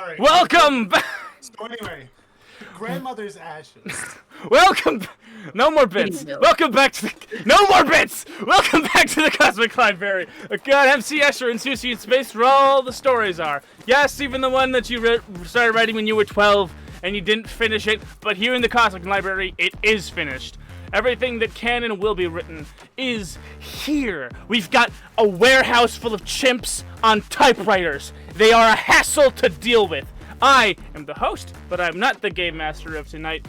Alright. Welcome back! So anyway, grandmother's ashes. Welcome! No more bits! Welcome back to the... No more bits! Welcome back to the Cosmic Library! God, MC Escher and Susie in space where all the stories are. Yes, even the one that you started writing when you were 12 and you didn't finish it, but here in the Cosmic Library, it is finished. Everything that can and will be written is here. We've got a warehouse full of chimps on typewriters. They are a hassle to deal with. I am the host, but I'm not the game master of tonight's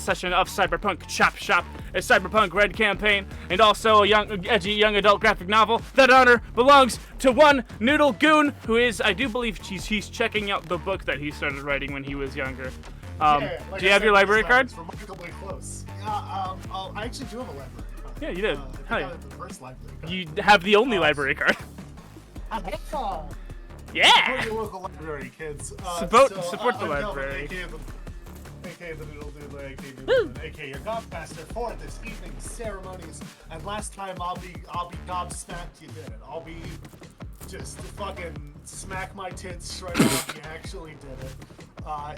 session of Cyberpunk Chop Shop, a Cyberpunk Red campaign, and also a edgy young adult graphic novel. That honor belongs to one Noodle Goon, who is, I do believe, he's checking out the book that he started writing when he was younger. Do you have your library card? It's remarkably close. I actually do have a library card. Yeah, you did. I got the first library card. You have the only library card. Yeah! Support your local library, kids. Support the I'm library. Delvin, aka the Noodledoodler, aka Noodleman, aka your Godmaster for this evening's ceremonies. And last time I'll be gobsmacked you did it. I'll be just fucking smack my tits straight off. You actually did it.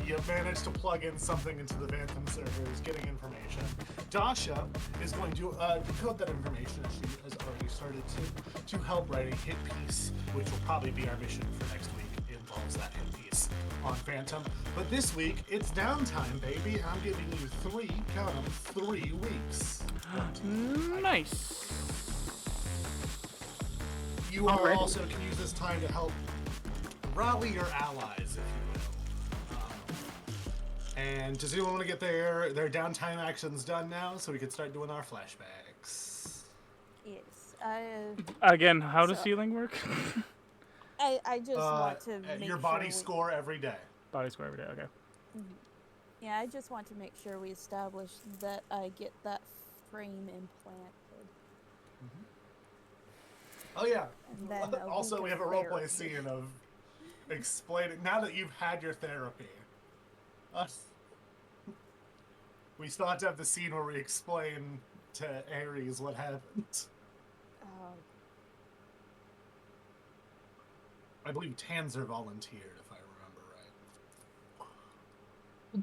You managed to plug in something into the Phantom servers, getting information. Dasha is going to decode that information. She has already started to help write a hit piece, which will probably be our mission for next week. It involves that hit piece on Phantom. But this week, it's downtime, baby. I'm giving you 3 weeks. Nice. You also can use this time to help rally your allies, if you will. And does anyone want to get their downtime actions done now so we can start doing our flashbacks? Yes. Again, how does healing work? I just want to make your body score every day. Body score every day, okay. Yeah, I just want to make sure we establish that I get that frame implanted. Oh yeah. And then Also, we have a roleplay scene of explaining, now that you've had your therapy. We still have to have the scene where we explain to Ares what happened. I believe Tanzer volunteered, if I remember right.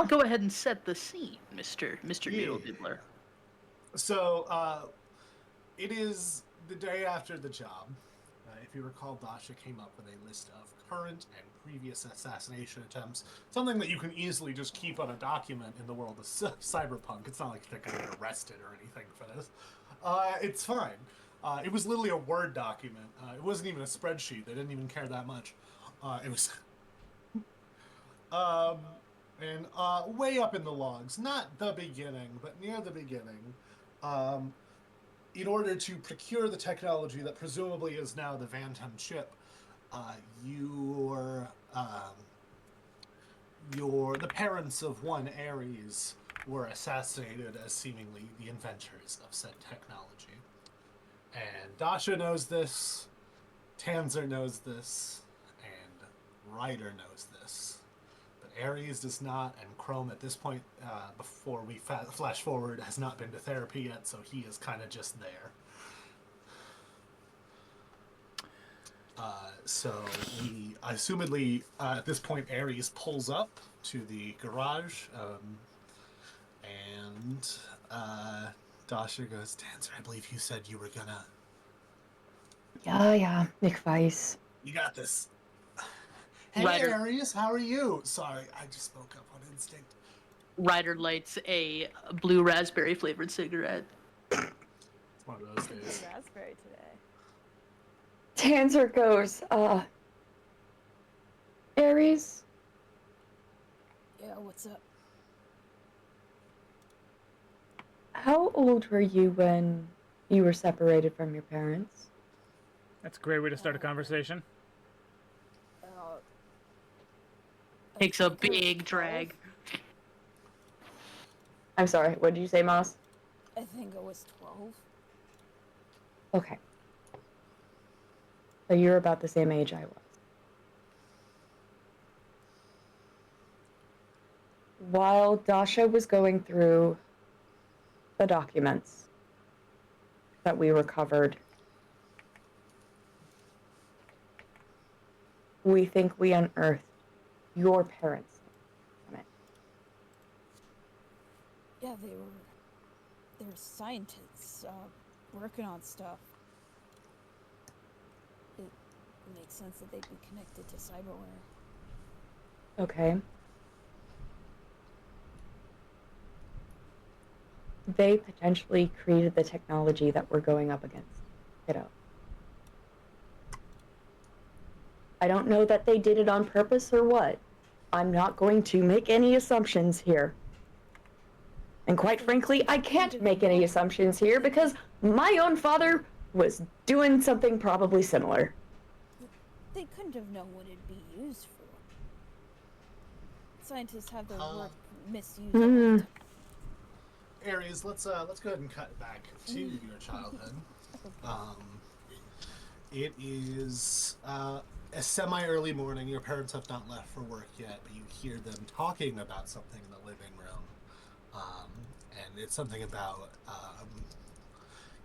Go ahead and set the scene, Mr. Noodledoodler. So, it is the day after the job. If you recall, Dasha came up with a list of current and previous assassination attempts. Something that you can easily just keep on a document in the world of cyberpunk. It's not like they're going to get arrested or anything for this. It's fine. It was literally a Word document. It wasn't even a spreadsheet. They didn't even care that much. It was... way up in the logs. Not the beginning, but near the beginning. In order to procure the technology that presumably is now the Phantom chip, the parents of one Ares were assassinated as seemingly the inventors of said technology. And Dasha knows this, Tanzer knows this, and Ryder knows this. But Ares does not, and Chrome at this point, before we flash forward, has not been to therapy yet, so he is kind of just there. So we, assumedly, at this point, Ares pulls up to the garage, and Dasha goes, Dancer, I believe you said you were gonna... Yeah, McVice. You got this. Hey, Ryder. Ares, how are you? Sorry, I just spoke up on instinct. Ryder lights a blue raspberry flavored cigarette. It's one of those days. Raspberry today. Tanzer goes, Ares? Yeah, what's up? How old were you when you were separated from your parents? That's a great way to start a conversation. Takes a big drag. I'm sorry, what did you say, Moss? I think I was 12. Okay. So you're about the same age I was. While Dasha was going through the documents that we recovered, we think we unearthed your parents on it. Yeah, they were scientists working on stuff. It makes sense that they'd be connected to cyberware. Okay. They potentially created the technology that we're going up against, kiddo. I don't know that they did it on purpose or what. I'm not going to make any assumptions here. And quite frankly, I can't make any assumptions here because my own father was doing something probably similar. They couldn't have known what it'd be used for. Scientists have their work misused all the time. Aries, let's go ahead and cut back to your childhood. It is a semi-early morning. Your parents have not left for work yet, but you hear them talking about something in the living room. And it's something about,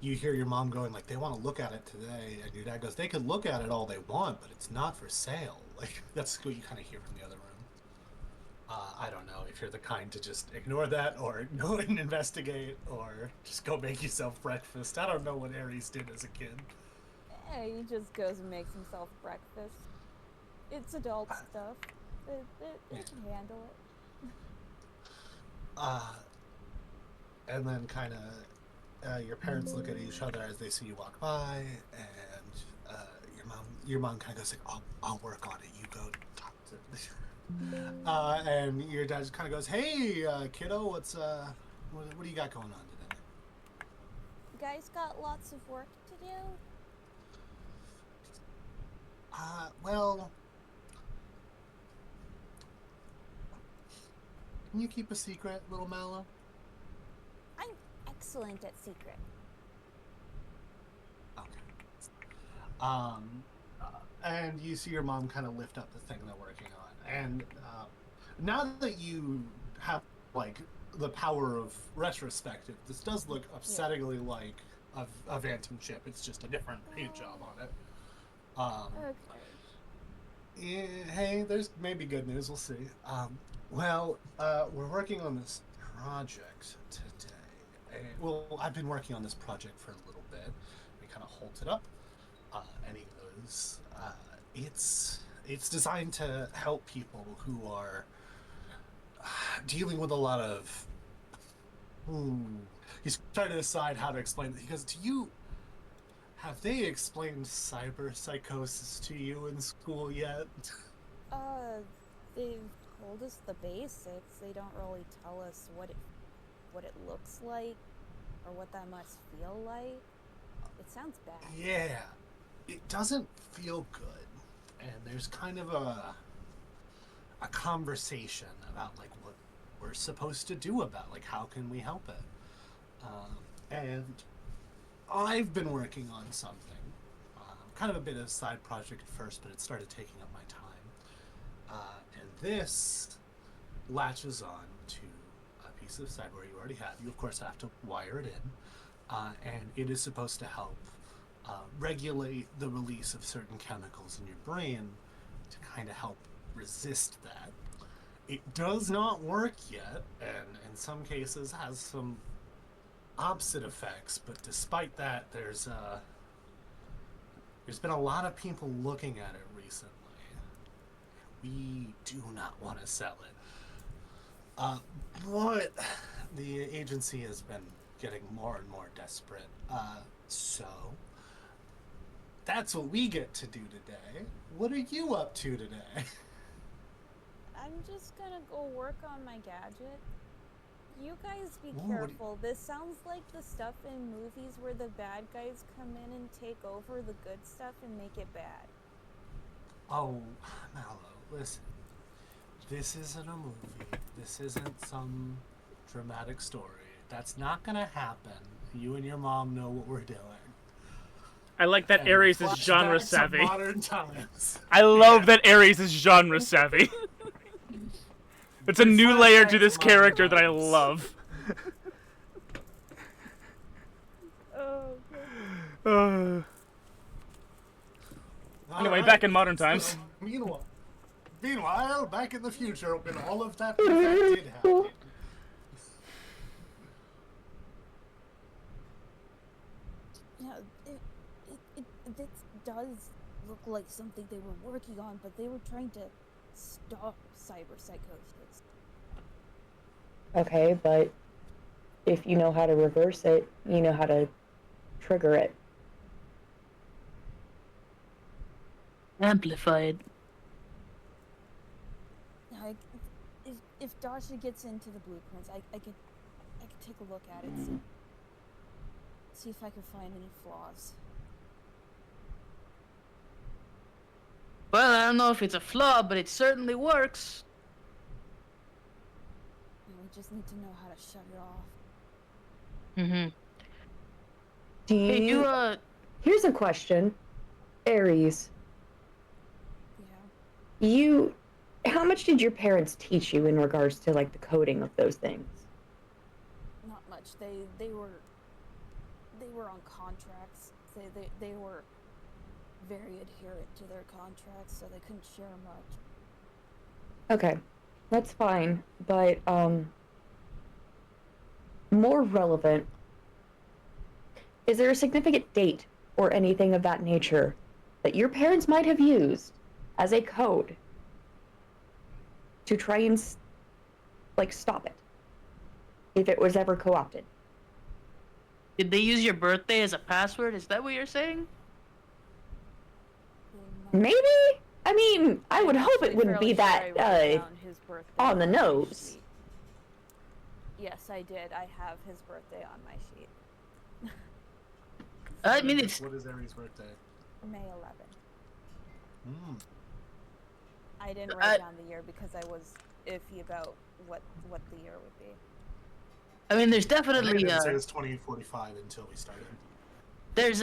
you hear your mom going, like, they want to look at it today. And your dad goes, they could look at it all they want, but it's not for sale. Like, that's what you kind of hear from the other room. I don't know if you're the kind to just ignore that or go and investigate or just go make yourself breakfast. I don't know what Aries did as a kid. Yeah, he just goes and makes himself breakfast. It's adult stuff. It can handle it. And then kind of your parents look at each other as they see you walk by, and your mom kind of goes like, I'll work on it. You go talk to. And your dad just kind of goes, hey, kiddo, what do you got going on today? You guys got lots of work to do? Well, can you keep a secret, little Mallow? I'm excellent at secret. Okay. And you see your mom kind of lift up the thing they're working on. And now that you have, like, the power of retrospective, this does look upsettingly like a Phantom chip. It's just a different paint job on it. Okay. Hey, there's maybe good news. We'll see. Well, we're working on this project today. Well, I've been working on this project for a little bit. He kind of holds it up, and he goes, It's designed to help people who are dealing with a lot of... He's trying to decide how to explain it. He goes, have they explained cyber psychosis to you in school yet? They've told us the basics. They don't really tell us what it looks like or what that must feel like. It sounds bad. Yeah, it doesn't feel good. And there's kind of a conversation about, like, what we're supposed to do about, like, how can we help it? And I've been working on something, kind of a bit of a side project at first, but it started taking up my time. And this latches on to a piece of cyberware you already have. You, of course, have to wire it in, and it is supposed to help regulate the release of certain chemicals in your brain to kind of help resist that. It does not work yet, and in some cases has some opposite effects, but despite that, there's been a lot of people looking at it recently. We do not want to sell it. But the agency has been getting more and more desperate. So that's what we get to do today. What are you up to today? I'm just gonna go work on my gadget. You guys be Ooh, careful. This sounds like the stuff in movies where the bad guys come in and take over the good stuff and make it bad. Oh, Mallow, listen. This isn't a movie. This isn't some dramatic story. That's not gonna happen. You and your mom know what we're doing. I like that And Aries is flashback genre to savvy. Modern times. I love that Aries is genre savvy. It's a new layer to this character that I love. Oh, Anyway, back in modern times. Meanwhile, Meanwhile, back in the future, when all of that in fact did happen. Yeah, this does look like something they were working on, but they were trying to stop cyberpsychosis. Okay, but if you know how to reverse it, you know how to trigger it. Amplified. Now, if Dasha gets into the blueprints, I could take a look at it, see if I can find any flaws. Well, I don't know if it's a flaw, but it certainly works. We just need to know how to shut it off. Mm-hmm. Do you... Hey, you, Here's a question. Aries, Yeah. how much did your parents teach you in regards to, like, the coding of those things? Not much. They were on contracts. They were very adherent to their contracts, so they couldn't share much. Okay, that's fine, but, more relevant, is there a significant date or anything of that nature that your parents might have used as a code to try and, like, stop it, if it was ever co-opted? Did they use your birthday as a password? Is that what you're saying? Maybe? I mean, I would hope it wouldn't be that, on the nose. Yes, I did. I have his birthday on my sheet. I mean, it's... What is Aries' birthday? May 11th. Hmm. I didn't write down the year because I was iffy about what the year would be. I mean, there's I definitely didn't say it was 2045 until we started. there's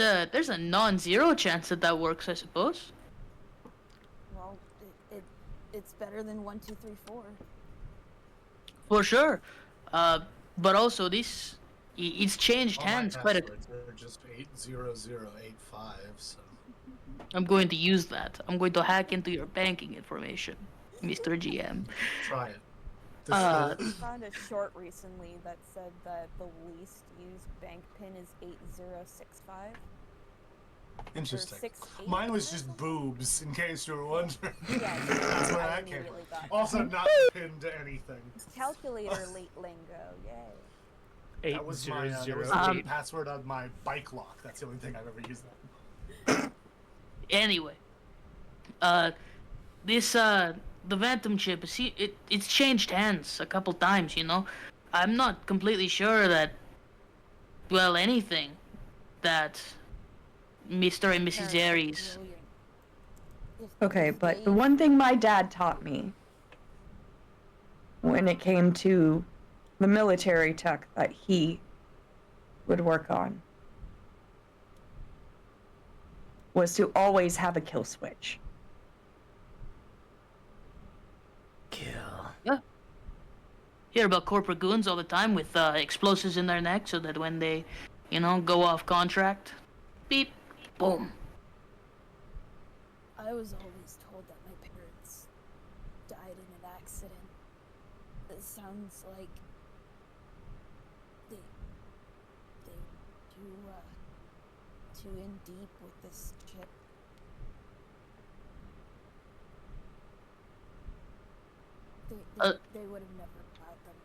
a non-zero chance that that works, I suppose. Well, it's better than 1, 2, 3, 4. For sure. But also it's changed hands quite a... They're just 80085, so... I'm going to use that. I'm going to hack into your banking information, Mr. GM. Try it. I found a short recently that said that the least used bank pin is 8065. Interesting. 68 Mine was or just something? boobs, in case you were wondering. Yeah, That's where I that came immediately from. got Also that. not pinned to anything. Calculator late lingo, yay. That was my 8008. password on my bike lock. That's the only thing I've ever used that. Anyway, this the Phantom chip, it's changed hands a couple times, you know. I'm not completely sure that, well, anything that Mr. and Mrs. Aries... Okay, but the one thing my dad taught me when it came to the military tech that he would work on was to always have a kill switch. Kill. Yeah. Hear about corporate goons all the time with explosives in their neck so that when they, you know, go off contract, beep, boom. I was always told that my parents died in an accident. It sounds like they too in deep with this chip. They would have never allowed them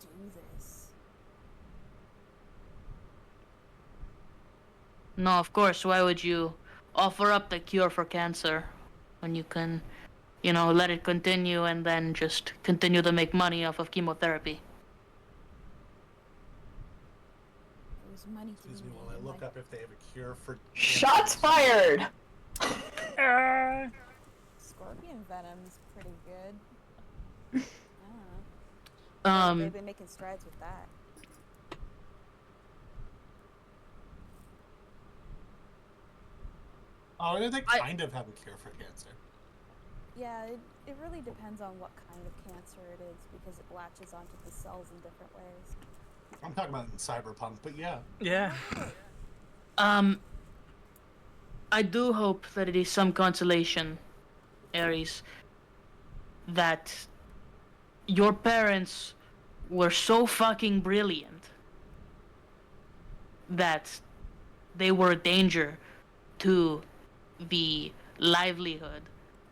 to do this. No, of course, why would you offer up the cure for cancer when you can, you know, let it continue and then just continue to make money off of chemotherapy? There was money to Excuse be me made. while I and look up if they have a cure for... Shots fired! Scorpion venom's pretty good. I don't know. They've been making strides with that. Oh, they kind of have a cure for cancer. Yeah, it really depends on what kind of cancer it is because it latches onto the cells in different ways. I'm talking about in cyberpunk, but yeah. Yeah. I do hope that it is some consolation Aries, that your parents were so fucking brilliant that they were a danger to the livelihood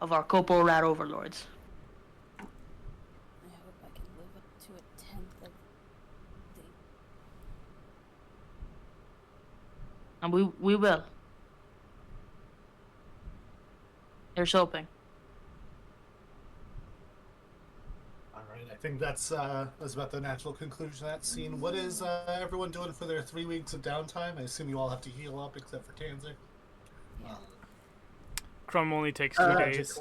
of our corporal rat overlords. I hope I can live up to a tenth of the. And we will. Here's hoping. All right, I think that's about the natural conclusion of that scene. What is everyone doing for their 3 weeks of downtime? I assume you all have to heal up except for Tanzer. Chrome only takes 2 days.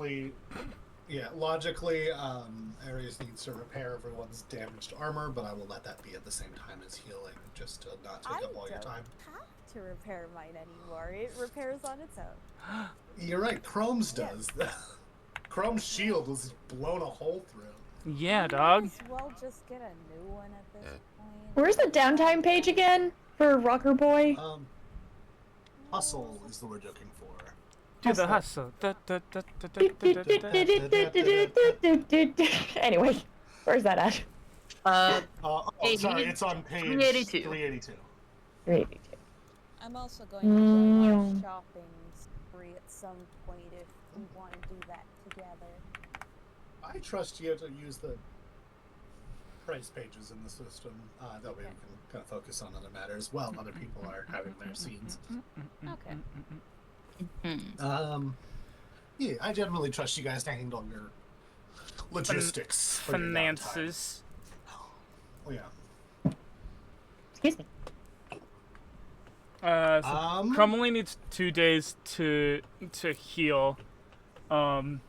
Logically, Ares needs to repair everyone's damaged armor, but I will let that be at the same time as healing, just to not take up all your time. I don't have to repair mine anymore. It repairs on its own. You're right, Chrome's does. Chrome's shield was blown a hole through. Yeah, dog. Might as well just get a new one at this point. Where's the downtime page again for Rocker Boy? Hustle is the word looking for. Do the hustle. Anyway, where's that at? Sorry, it's on page 382. 382. 382. I'm also going to go on a shopping spree at some point if we want to do that together. I trust you to use the price pages in the system. That way we can kind of focus on other matters while other people are having their scenes. Okay. Yeah, I generally trust you guys to handle your logistics. for your Finances. downtime. Oh, yeah. Excuse me. Chrome only needs 2 days to heal. And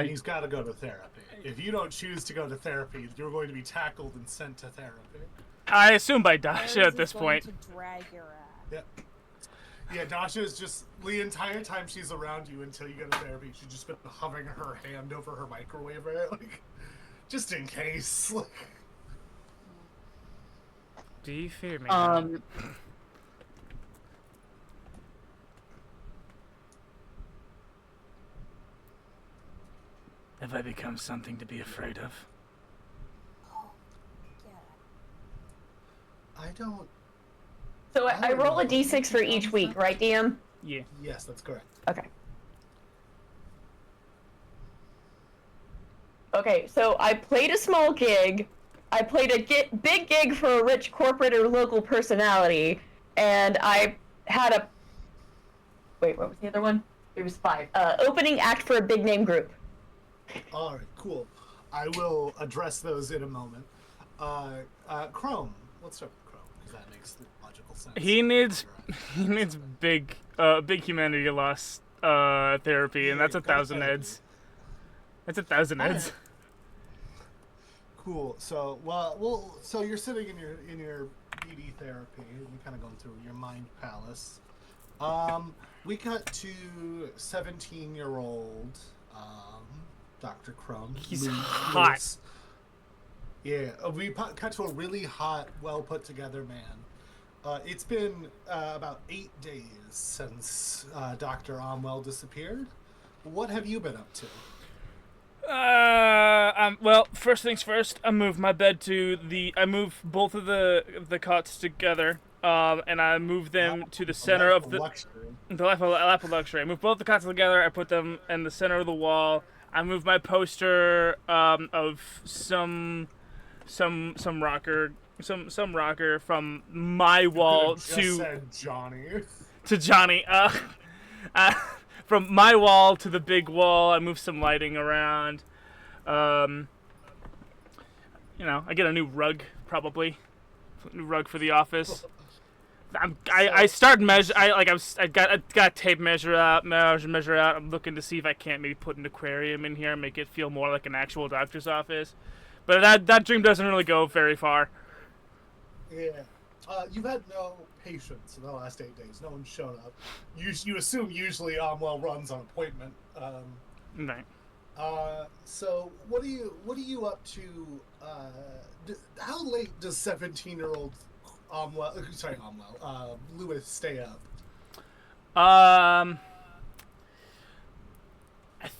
he's got to go to therapy. If you don't choose to go to therapy, you're going to be tackled and sent to therapy. I assume by Dasha Ares at this is going point. to drag your ass. Yep. Yeah, Dasha is just, the entire time she's around you until you go to therapy, she's just been hovering her hand over her microwave, right? Like, just in case. Like. Do you fear me? Have I become something to be afraid of? Yeah. I don't. So I roll a d6 for each week, right, DM? Yeah. Yes, that's correct. Okay. Okay, so I played a small gig. I played a big gig for a rich corporate or local personality, and I had a... Wait, what was the other one? It was 5. Opening act for a big name group. All right, cool. I will address those in a moment. Chrome. Let's start with Chrome, because that makes logical sense. He needs big humanity loss therapy, and that's 1,000 heads. That's 1,000 heads. Cool. So, so you're sitting in your BD therapy, and you're kind of going through your mind palace. We got to 17-year-old Dr. Crumb. He's hot. Yeah, we cut to a really hot, well put together man. It's been about 8 days since Dr. Omwell disappeared. What have you been up to? Well, first things first, I moved my bed to I moved both of the cots together, and I moved them to the center of the lap of luxury. I moved both the cots together, I put them in the center of the wall. I moved my poster, of some rocker from my wall to Johnny. From my wall to the big wall, I moved some lighting around. I get a new rug, probably. A new rug for the office. I started measure. I got tape measure out. I'm looking to see if I can't maybe put an aquarium in here and make it feel more like an actual doctor's office. But that dream doesn't really go very far. Yeah. You've had no patients in the last 8 days. No one showed up. You assume usually Omwell runs on appointment. Right. So what are you up to? How late does 17-year-old Lewis stay up? I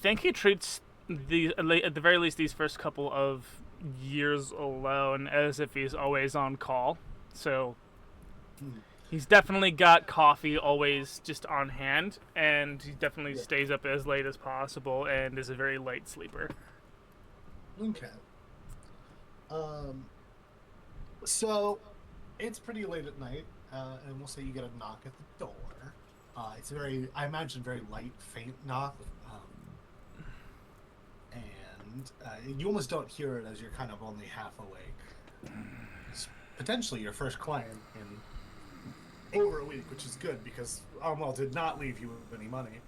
think he treats at the very least these first couple of years alone as if he's always on call. So he's definitely got coffee always just on hand, and he definitely stays up as late as possible and is a very light sleeper. Okay. So it's pretty late at night, and we'll say you get a knock at the door. It's I imagine, very light, faint knock. And you almost don't hear it as you're kind of only half awake. It's potentially your first client in over a week, which is good because Armwell did not leave you with any money.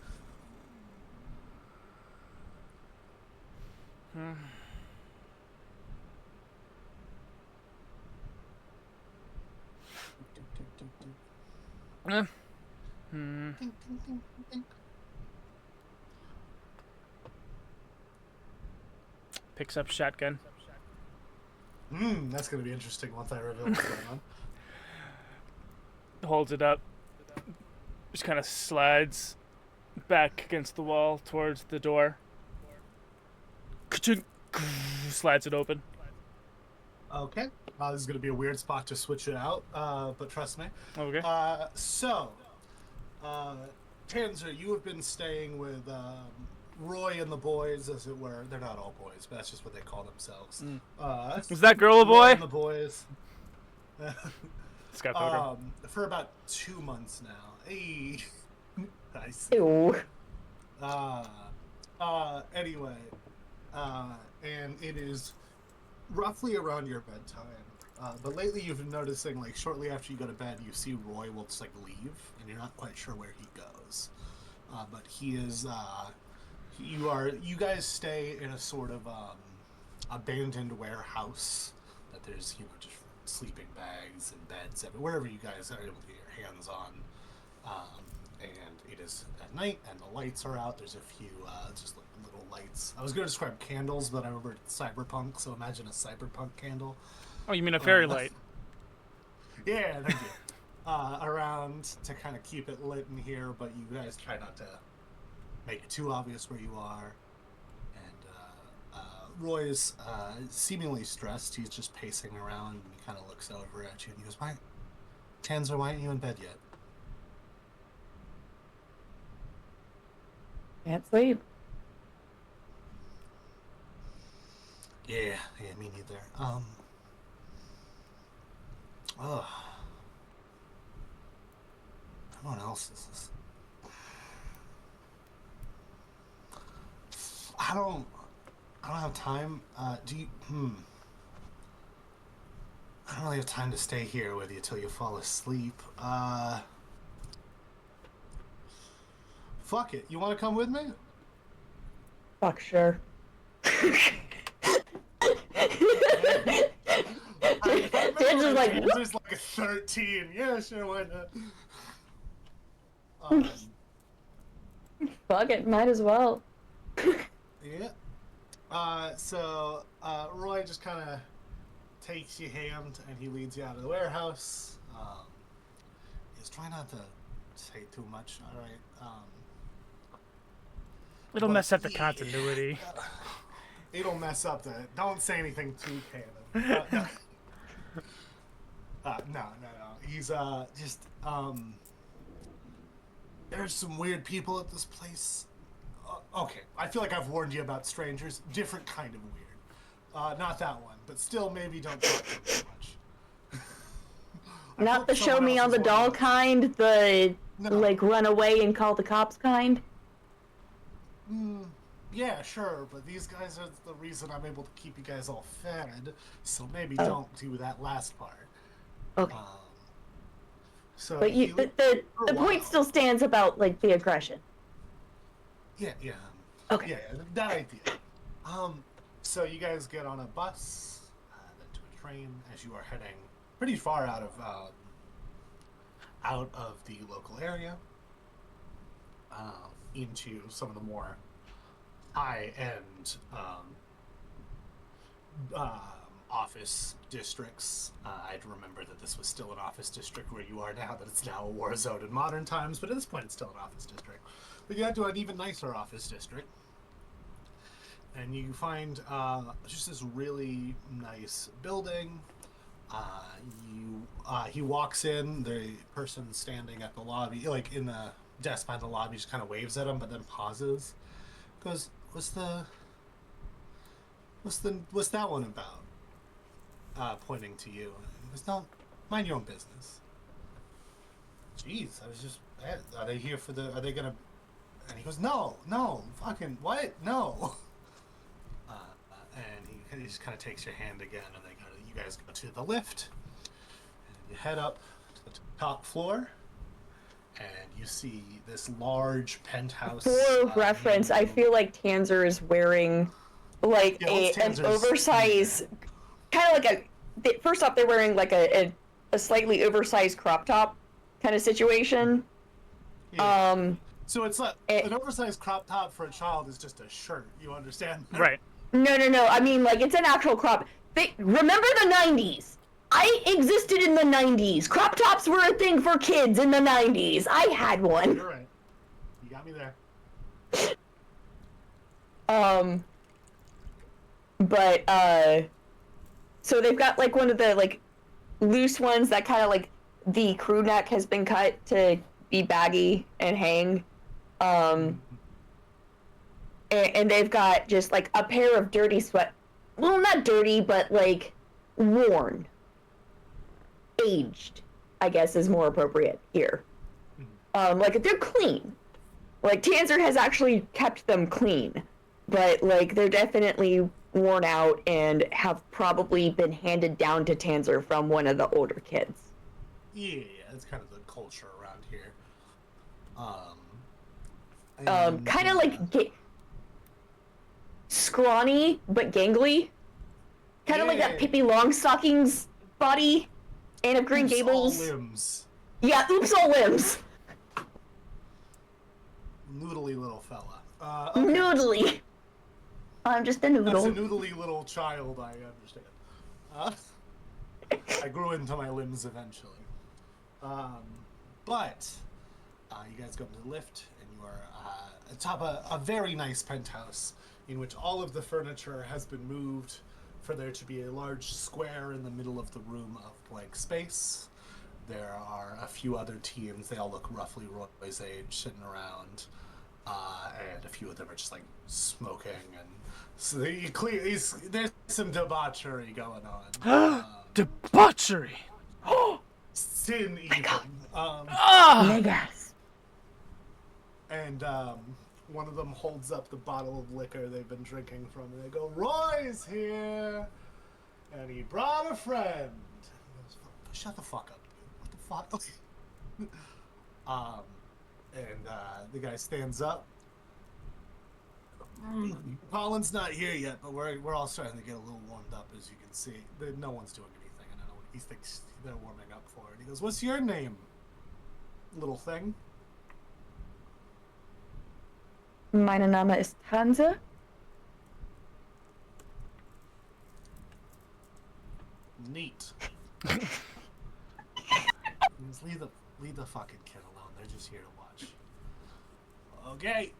Picks up shotgun. That's going to be interesting once I reveal what's going on. Holds it up. Just kind of slides back against the wall towards the door. Slides it open. Okay. This is going to be a weird spot to switch it out, but trust me. Okay. Tanzer, you have been staying with Roy and the boys, as it were. They're not all boys, but that's just what they call themselves. Is that girl a boy? Roy and the boys. Scott Pilgrim. For about 2 months now. Hey. I see. Ew. Anyway, and it is roughly around your bedtime. But lately you've been noticing, like, shortly after you go to bed, you see Roy will just, like, leave, and you're not quite sure where he goes. But he is, you guys stay in a sort of, abandoned warehouse that there's, just sleeping bags and beds, wherever you guys are able to get your hands on. And it is at night, and the lights are out. There's a few, just little lights. I was going to describe candles, but I remembered cyberpunk, so imagine a cyberpunk candle. Oh, you mean a fairy light? Yeah, thank you. Around to kind of keep it lit in here, but you guys try not to make it too obvious where you are. And Roy is seemingly stressed. He's just pacing around, and he kind of looks over at you, and he goes, Tanzer, why aren't you in bed yet? Can't sleep. Yeah, me neither. Everyone else is. I don't have time. Do you? I don't really have time to stay here with you till you fall asleep. Fuck it. You want to come with me? Fuck, sure. Tanzer's like a 13. Yeah, sure, why not? Fuck it, might as well. Yeah. So Roy just kind of takes your hand and he leads you out of the warehouse. Just try not to say too much, all right? It'll mess up the continuity. It'll mess up the. Don't say anything too canon. No. He's just there's some weird people at this place. Okay, I feel like I've warned you about strangers. Different kind of weird. Not that one, but still, maybe don't talk too much. Not the show me on the doll kind, the like run away and call the cops kind. Yeah, sure, but these guys are the reason I'm able to keep you guys all fed, so maybe don't do that last part. Okay. So but the point still stands about like the aggression. Yeah. Okay. Yeah, that idea. So you guys get on a bus, then to a train as you are heading pretty far out of the local area, into some of the more high-end office districts. I'd remember that this was still an office district where you are now, that it's now a war zone in modern times, but at this point it's still an office district. But you head to an even nicer office district, and you find just this really nice building. He walks in. The person standing at the lobby, like in the desk behind the lobby, just kind of waves at him, but then pauses. Goes, what's that one about? Pointing to you. He goes, no, mind your own business. Jeez, I was just. Are they here for the? Are they gonna? And he goes, no, fucking what? No. And he just kind of takes your hand again, and you guys go to the lift, and you head up to the top floor, and you see this large penthouse. For reference, I feel like Tanzer is wearing like an oversized, kind of like first off, they're wearing like a slightly oversized crop top kind of situation. Yeah. So it's like an oversized crop top for a child is just a shirt. You understand? Right. No. I mean, like, it's an actual crop. Remember the 90s? I existed in the 90s. Crop tops were a thing for kids in the 90s. I had one. You're right. You got me there. So they've got, like, one of the, like, loose ones that kind of, like, the crew neck has been cut to be baggy and hang. And they've got just, like, a pair of dirty well, not dirty, but, like, worn. Aged, I guess, is more appropriate here. Like, they're clean. Like, Tanzer has actually kept them clean. But, like, they're definitely worn out and have probably been handed down to Tanzer from one of the older kids. Yeah, that's kind of the culture around here. Kind of like scrawny but gangly, kind of like that Pippi Longstocking's body, Anne of Green Gables. All limbs. Yeah, oops, all limbs. Noodly little fella. Okay. Noodly. I'm just a noodle. That's a noodly little child, I understand. I grew into my limbs eventually. But you guys go to the lift, and you are atop a very nice penthouse in which all of the furniture has been moved for there to be a large square in the middle of the room of blank space. There are a few other teams. They all look roughly Roy's age, sitting around, and a few of them are just like smoking, and so there's some debauchery going on. Debauchery. Sin even. Megas. And one of them holds up the bottle of liquor they've been drinking from, and they go, "Roy's here, and he brought a friend." He goes, "Shut the fuck up, dude. What the fuck?" And the guy stands up. Colin's not here yet, but we're all starting to get a little warmed up, as you can see. No one's doing anything, and I know what he thinks they're warming up for it. He goes, "What's your name, little thing?" Meine Name ist Tanzer. Neat. Just leave the fucking kid alone. They're just here to watch. Okay.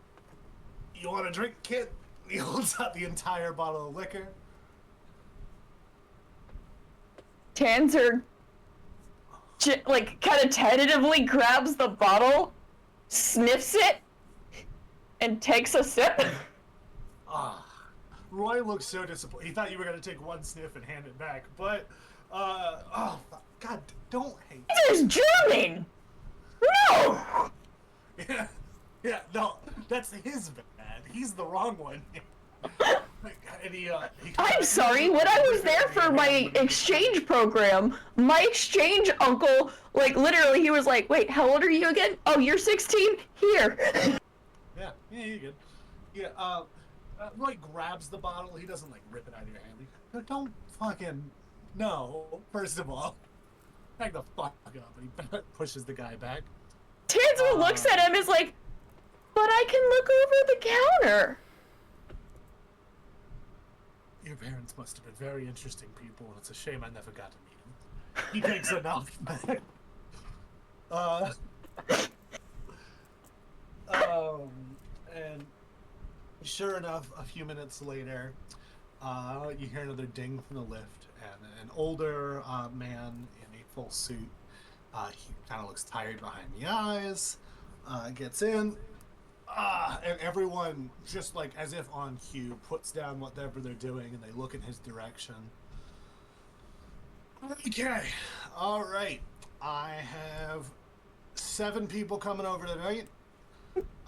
You want a drink, kid? He holds out the entire bottle of liquor. Tanzer, like, kind of tentatively grabs the bottle, sniffs it, and takes a sip. Roy looks so disappointed. He thought you were going to take one sniff and hand it back, but, God, don't hate. It's German! No! Yeah, no, that's his bad. He's the wrong one. And he I'm sorry, when I was there for my exchange program, my exchange uncle, like, literally, he was like, "Wait, how old are you again? Oh, you're 16? Here." Yeah, you're good. Yeah, Roy grabs the bottle. He doesn't, like, rip it out of your hand. He goes, "Don't fucking... No, first of all. Back the fuck up." And he pushes the guy back. Tanzer looks at him and is like, "But I can look over the counter." Your parents must have been very interesting people, and it's a shame I never got to meet them. He takes a knock back. And Sure enough, a few minutes later, you hear another ding from the lift, and an older man in a full suit. He kind of looks tired behind the eyes. Gets in, and everyone, just like as if on cue, puts down whatever they're doing and they look in his direction. Okay, all right. I have 7 people coming over tonight.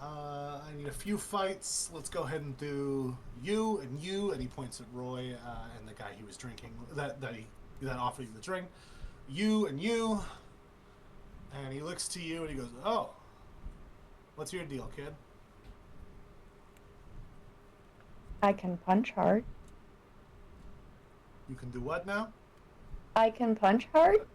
I need a few fights. Let's go ahead and do you, and he points at Roy and the guy he was drinking that offered you the drink. You, and he looks to you and he goes, "Oh, what's your deal, kid?" I can punch hard. You can do what now? I can punch hard?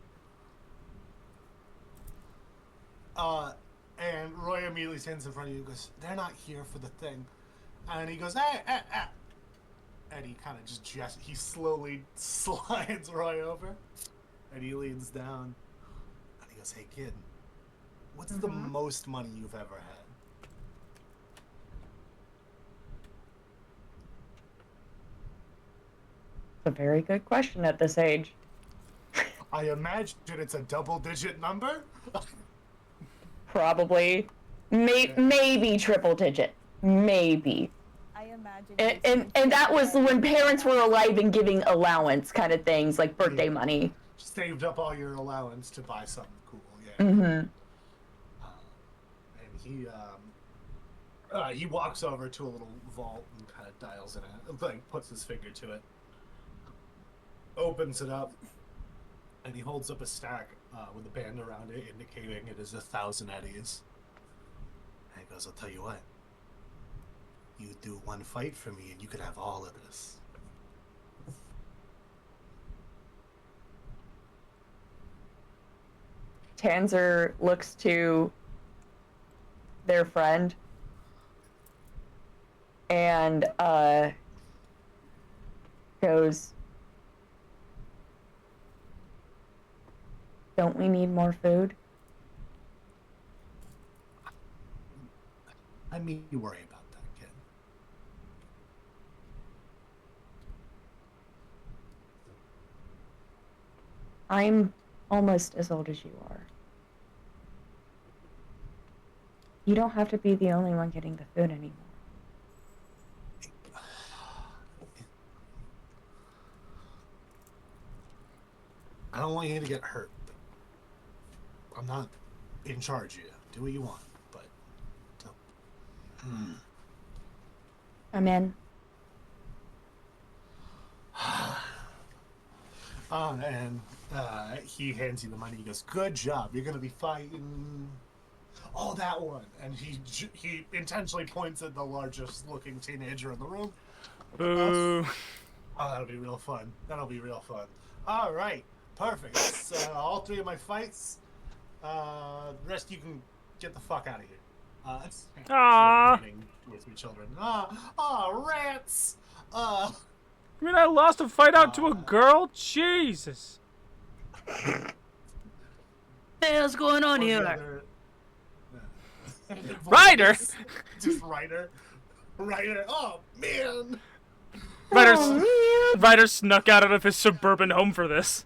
And Roy immediately stands in front of you and goes, "They're not here for the thing." And he goes, "Hey. And he kind of he slowly slides Roy over. And he leans down. And he goes, "Hey, kid, what's the most money you've ever had?" It's a very good question at this age. I imagine it's a double-digit number. Probably. Maybe triple digit. Maybe. I imagine. And that was when parents were alive and giving allowance kind of things, like birthday money. Saved up all your allowance to buy something cool, yeah. Mm-hmm. And he walks over to a little vault and kind of dials in it, like puts his finger to it, opens it up, and he holds up a stack with a band around it indicating it is 1,000 eddies. And he goes, "I'll tell you what, you do one fight for me and you could have all of this." Tanzer looks to their friend and goes, "Don't we need more food?" I mean, you worry about that, kid. I'm almost as old as you are. You don't have to be the only one getting the food anymore. I don't want you to get hurt. I'm not in charge of you. Do what you want, but I'm in. And he hands you the money. He goes, "Good job. You're gonna be fighting." "Oh, that one." And he intentionally points at the largest looking teenager in the room. Boo. Oh, that'll be real fun. All right, perfect. That's all 3 of my fights. The rest you can get the fuck out of here. Aww. With your children. Rats. I mean, I lost a fight out to a girl? Jesus. What the hell's going on here? Ryder! Just Ryder. Oh, man. Ryder snuck out of his suburban home for this.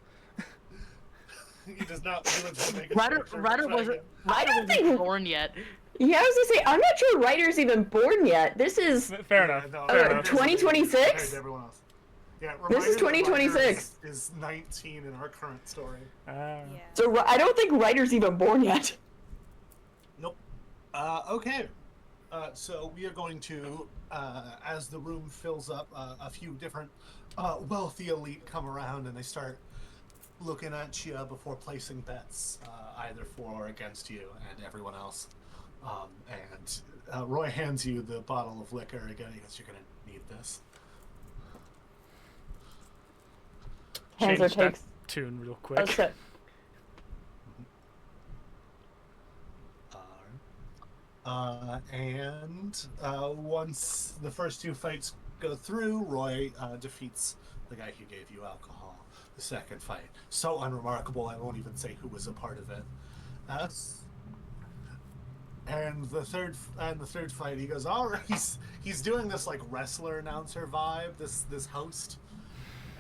He does not. He lives in Vegas. Ryder wasn't born yet. Yeah, I was gonna say, I'm not sure Ryder's even born yet. This is Fair enough. No, Fair enough. 2026? Everyone else. Yeah, This is 2026. Is 19 in our current story. Yeah. So I don't think Ryder's even born yet. Nope. Okay. So we are going to, as the room fills up, a few different wealthy elite come around and they start looking at you before placing bets, either for or against you and everyone else. And Roy hands you the bottle of liquor again. He goes, "You're gonna need this." Tanzer Change that takes tune real a quick. sip. And once the first 2 fights go through, Roy defeats the guy who gave you alcohol. The second fight, so unremarkable, I won't even say who was a part of it. And the third fight, he goes, all right. He's doing this like wrestler announcer vibe. This host.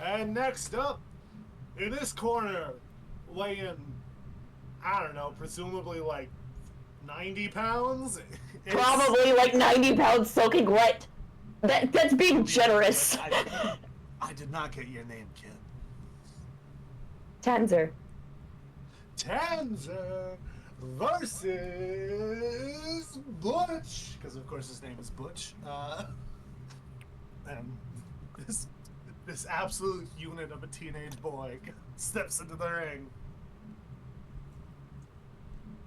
And next up, in this corner, weighing, I don't know, presumably like 90 pounds. Probably like 90 pounds soaking wet. That's being generous. I did not get your name, kid. Tanzer. Tanzer versus Butch, because of course his name is Butch. And this absolute unit of a teenage boy steps into the ring.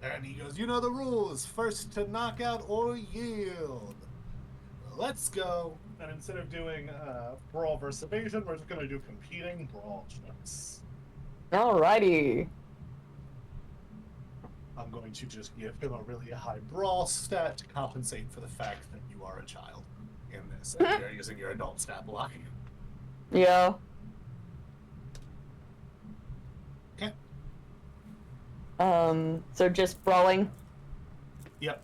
And he goes, you know the rules. First to knock out or yield. Let's go. And instead of doing brawl versus evasion, we're just going to do competing brawl checks. Alrighty. I'm going to just give him a really high brawl stat to compensate for the fact that you are a child in this. And you're using your adult stat block. Yeah. Okay. So just brawling? Yep.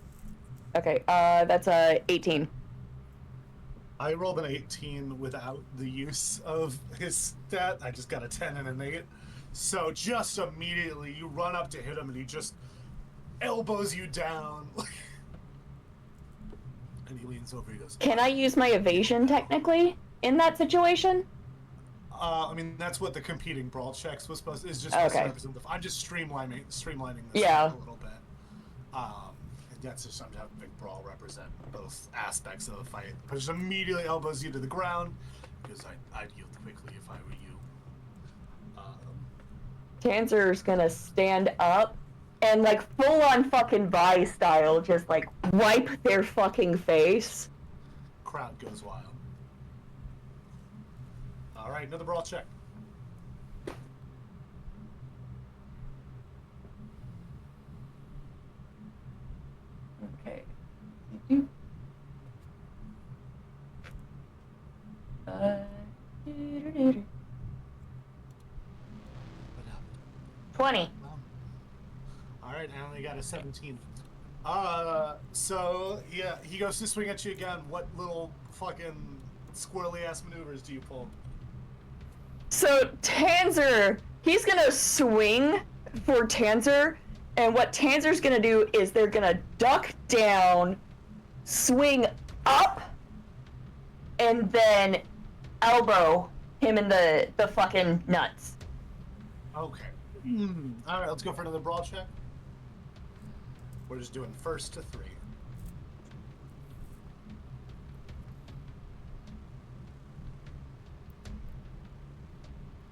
Okay, that's 18. I rolled an 18 without the use of his stat. I just got a 10 and an 8. So just immediately you run up to hit him and he just elbows you down. And he leans over, he goes, Can I use my evasion technically in that situation? I mean, that's what the competing brawl checks was supposed to, is just Okay. to represent I'm just streamlining this Yeah. a little bit. That's just something to have a big brawl represent both aspects of the fight. But just immediately elbows you to the ground, because I'd yield quickly if I were you. Tanzer's gonna stand up and like full on fucking Vi style just like wipe their fucking face. Crowd goes wild. Alright, another brawl check. Okay. 20. Alright, I only got a 17. So, yeah, he goes to swing at you again. What little fucking squirrely ass maneuvers do you pull? So Tanzer, he's gonna swing for Tanzer, and what Tanzer's gonna do is they're gonna duck down, swing up, and then elbow him in the fucking nuts. Okay. Alright, let's go for another brawl check. We're just doing first to 3.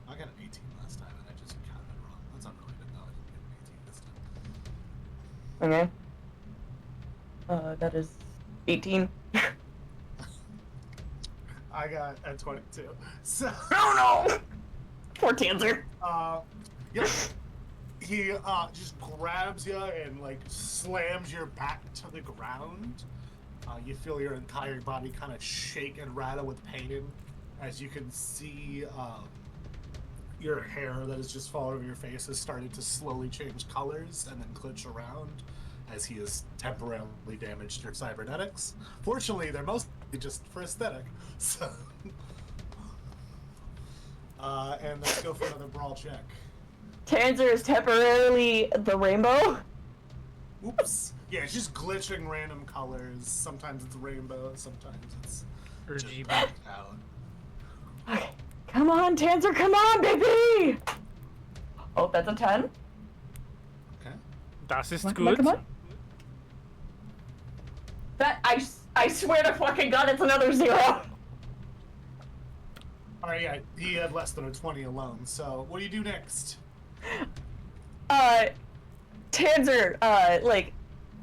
I got an 18 last time and I just counted wrong. That's unrelated. No, I didn't get an 18 this time. Okay. That is 18. I got a 22. So, Oh no! Poor Tanzer. yep. He just grabs you and like slams your back to the ground. You feel your entire body kind of shake and rattle with pain as you can see your hair that has just fallen over your face has started to slowly change colors and then glitch around as he has temporarily damaged your cybernetics. Fortunately, they're mostly just for aesthetic. So, and let's go for another brawl check. Tanzer is temporarily the rainbow. Oops. Yeah, it's just glitching random colors. Sometimes it's rainbow, sometimes it's just RGB. blacked out. Okay. Come on, Tanzer, come on, baby! Oh, that's a 10. Okay. Das ist Come on, gut. come on. That, I swear to fucking God, it's another 0. Alright, yeah, he had less than a 20 alone, so what do you do next? Tanzer, like,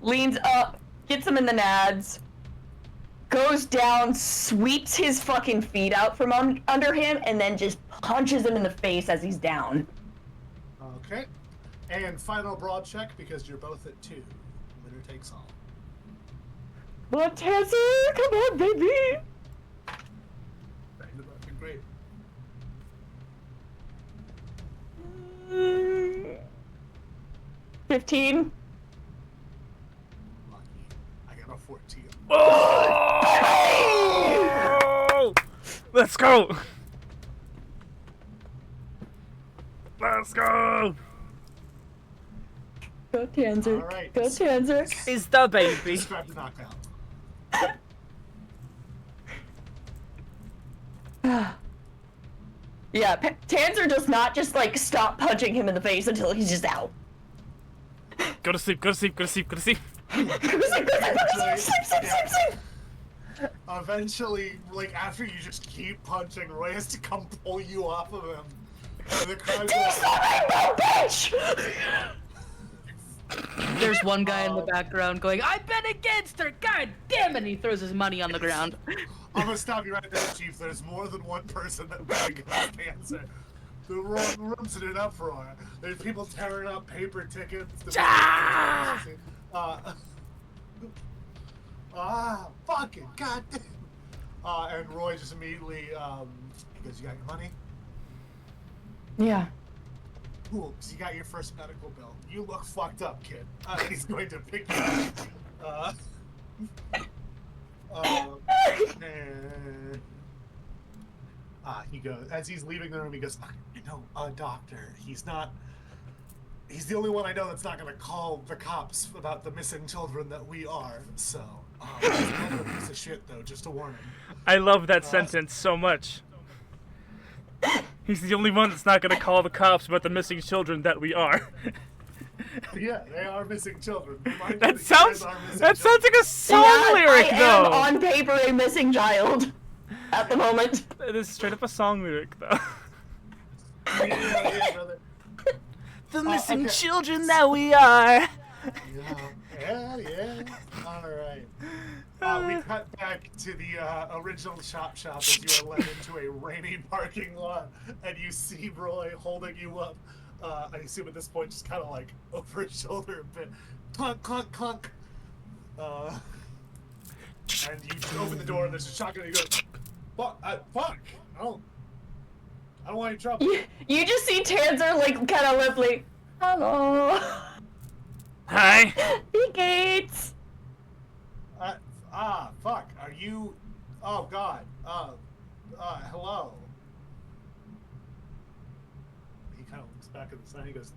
leans up, gets him in the nads, goes down, sweeps his fucking feet out from under him, and then just punches him in the face as he's down. Okay. And final brawl check, because you're both at 2. Winner takes all. But Tanzer, come on, baby! Great. 15. Lucky. Oh! Let's go! Let's go! Go Tanzer. Alright. Go Tanzer. He's the baby. Describe the knockout. Yeah, Tanzer does not just like stop punching him in the face until he's just out. Go to sleep, go to sleep, go to sleep, go to sleep. Eventually, like after you just keep punching, Roy has to come pull you off of him. And the crowd goes, bitch! There's one guy in the background going, I bet against her! God damn it! He throws his money on the ground. I'm gonna stop you right there, Chief. There's more than one person that bet against cancer. The room's in an uproar. There's people tearing up paper tickets. Fucking goddamn. And Roy just immediately, he goes, you got your money? Yeah. Cool, because you got your first medical bill. You look fucked up, kid. He's going to pick you up. He goes, as he's leaving the room, he goes, you know, doctor, he's the only one I know that's not going to call the cops about the missing children that we are, so, he's kind of a piece of shit, though, just to warn him. I love that sentence so much. He's the only one that's not gonna call the cops about the missing children that we are. Yeah, they are missing children. That sounds like a song lyric, I though. am on paper a missing child at the moment. It is straight up a song lyric, though. Yeah, brother. The missing okay. children that we are. Yeah. All right. We cut back to the original shop as you are led into a rainy parking lot, and you see Roy holding you up. I assume at this point, just kind of like over his shoulder a bit. Clunk, clunk, clunk. And you open the door, and there's a shotgun, and you go, fuck, I don't want any trouble. You just see Tanzer like kind of limply. Hello. Hi. The gates. Fuck, are you... Oh, God. Hello. He kind of looks back at the sign, he goes,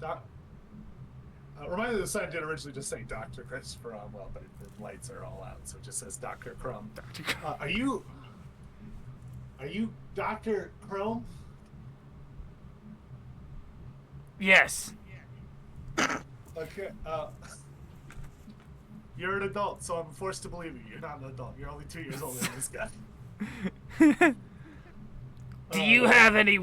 remind me the sign did originally just say Dr. Christopher Cromwell, but the lights are all out, so it just says Dr. Crumb. Are you Dr. Chrome? Yes. Okay, you're an adult, so I'm forced to believe you. You're not an adult. You're only 2 years older than this guy. Do you have any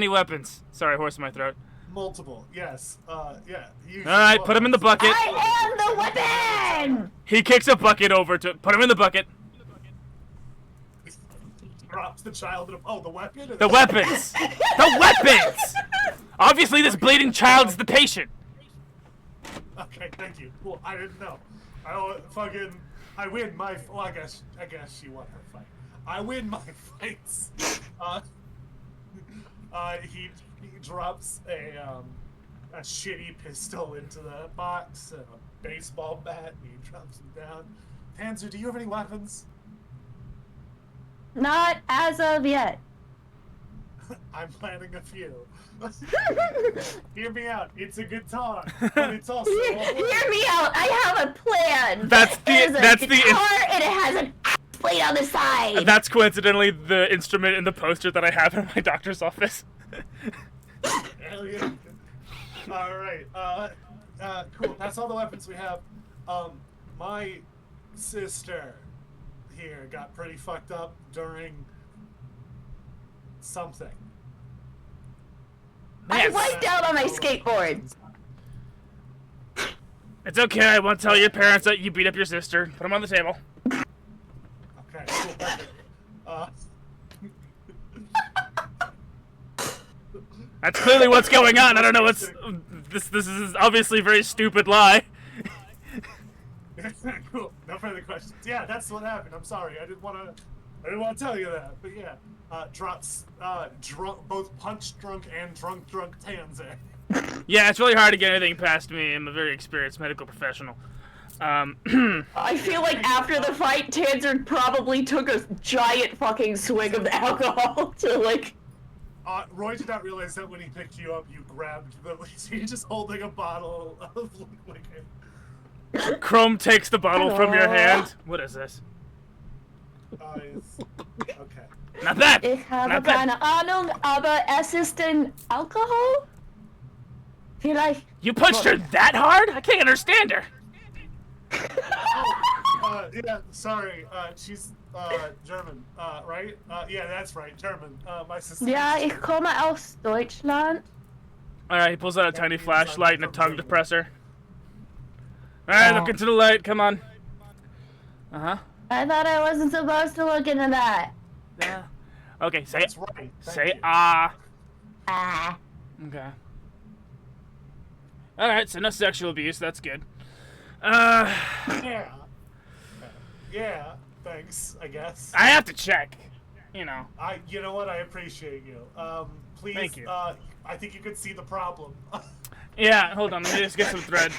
weapons? Sorry, horse in my throat. Multiple, yes. Yeah. Alright, put him in the bucket. I am the weapon! He kicks a bucket over to put him in the bucket. Drops the child. The weapon? The weapons! The weapons! Obviously, this bleeding child is the patient. Okay, thank you. Cool. I didn't know. I win my. Well, I guess she won her fight. I win my fights. He drops a shitty pistol into the box and a baseball bat, and he drops them down. Tanzer, do you have any weapons? Not as of yet. I'm planning a few. Hear me out. It's a good talk, but it's also. Hear me out. I have a plan. That's the and it has an ass plate on the side. That's coincidentally the instrument in the poster that I have in my doctor's office. Hell yeah. All right. Cool. That's all the weapons we have. My sister here got pretty fucked up during something. I wiped out on my skateboard. It's okay. I won't tell your parents that you beat up your sister. Put them on the table. Okay. Cool. Perfect. That's clearly what's going on. I don't know what's. This is obviously a very stupid lie. Cool. No further questions. Yeah, that's what happened. I'm sorry. I didn't want to tell you that. But yeah, drops both punch drunk and drunk Tanzer. Yeah, it's really hard to get anything past me. I'm a very experienced medical professional. I feel like after the fight, Tanzer probably took a giant fucking swig of the alcohol to like. Roy did not realize that when he picked you up, you grabbed the. So you're just holding a bottle of liquid. Chrome takes the bottle from your hand. What is this? Okay. Not that. Ich habe Not that. keine Ahnung, aber es ist ein Alkohol? Vielleicht. You punched her that hard? I can't understand her. Yeah, sorry. She's German, right? Yeah, that's right, German. My sister. Ja, ich komme aus Deutschland. Alright, he pulls out a tiny flashlight and a tongue depressor. Alright, look into the light, come on. Uh-huh. I thought I wasn't supposed to look into that. Yeah. Okay, say That's right. Say ah. Ah. Okay. Alright, so no sexual abuse, that's good. Yeah. Yeah. Thanks. I guess. I have to check. You know. You know what? I appreciate you. Please. Thank you. I think you could see the problem. Yeah, hold on, let me just get some thread.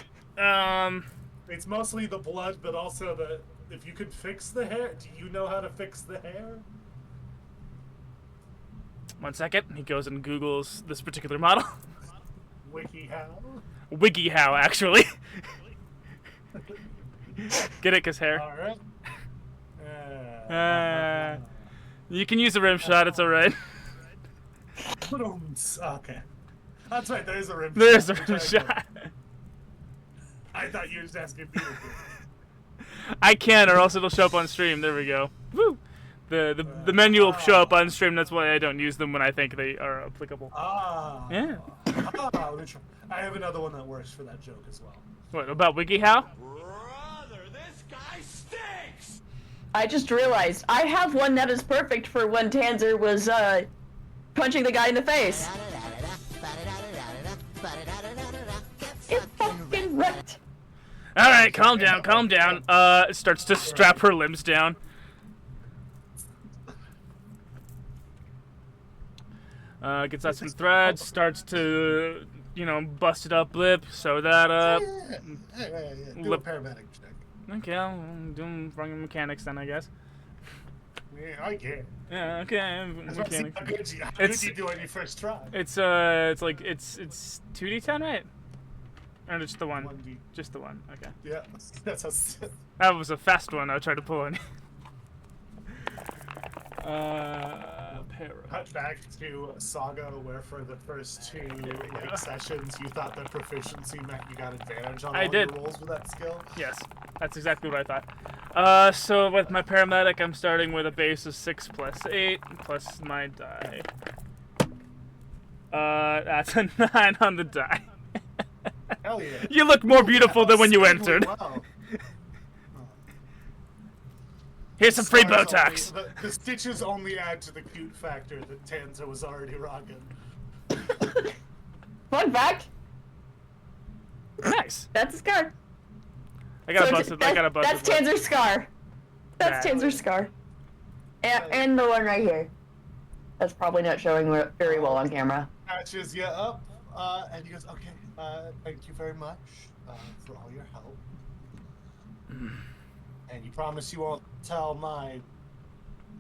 It's mostly the blood, but also the. If you could fix the hair, do you know how to fix the hair? 1 second. He goes and Googles this particular model. WikiHow. WikiHow, actually. Get it, 'cause hair. All right. You can use a rim shot, it's alright. Okay. That's right, there is a rim There's a shot. rim shot. I thought you were just asking me. I can, or else it'll show up on stream. There we go. Woo! The menu will show up on stream, that's why I don't use them when I think they are applicable. Yeah. Let me try. I have another one that works for that joke as well. What, about WikiHow? Brother, this guy stinks! I just realized I have one that is perfect for when Tanzer was punching the guy in the face. It fucking wrecked. Alright, calm down, calm down. It starts to strap her limbs down. Gets out some thread, starts to, you know, bust it up lip, sew that up. Do a Lip. paramedic check. Okay, I'm doing wrong mechanics then, I guess. Yeah, I get. Yeah, okay, How mechanics. good you do on your first try? It's like, it's 2d10, right? Or just the one? 1D. Just the one, okay. Yeah, that's how. That was a fast one I tried to pull in. Cut back to Saga, where for the first two sessions you thought that proficiency meant you got advantage on all did. your rolls with that skill. Yes, that's exactly what I thought. So with my paramedic, I'm starting with a base of 6 + 8 plus my die. That's a 9 on the die. Hell yeah. You look more beautiful than when you That's entered. wow. Here's some free Stars Botox. only- the stitches only add to the cute factor that Tanza was already rocking. Fun fact, Nice. that's a scar. I got a So busted. I got a busted. That's Tanzer's scar. That's Nah. Tanzer's scar. And the one right here. That's probably not showing very well on camera. Patches you up, and he goes, okay, thank you very much for all your help. And you promise you won't tell my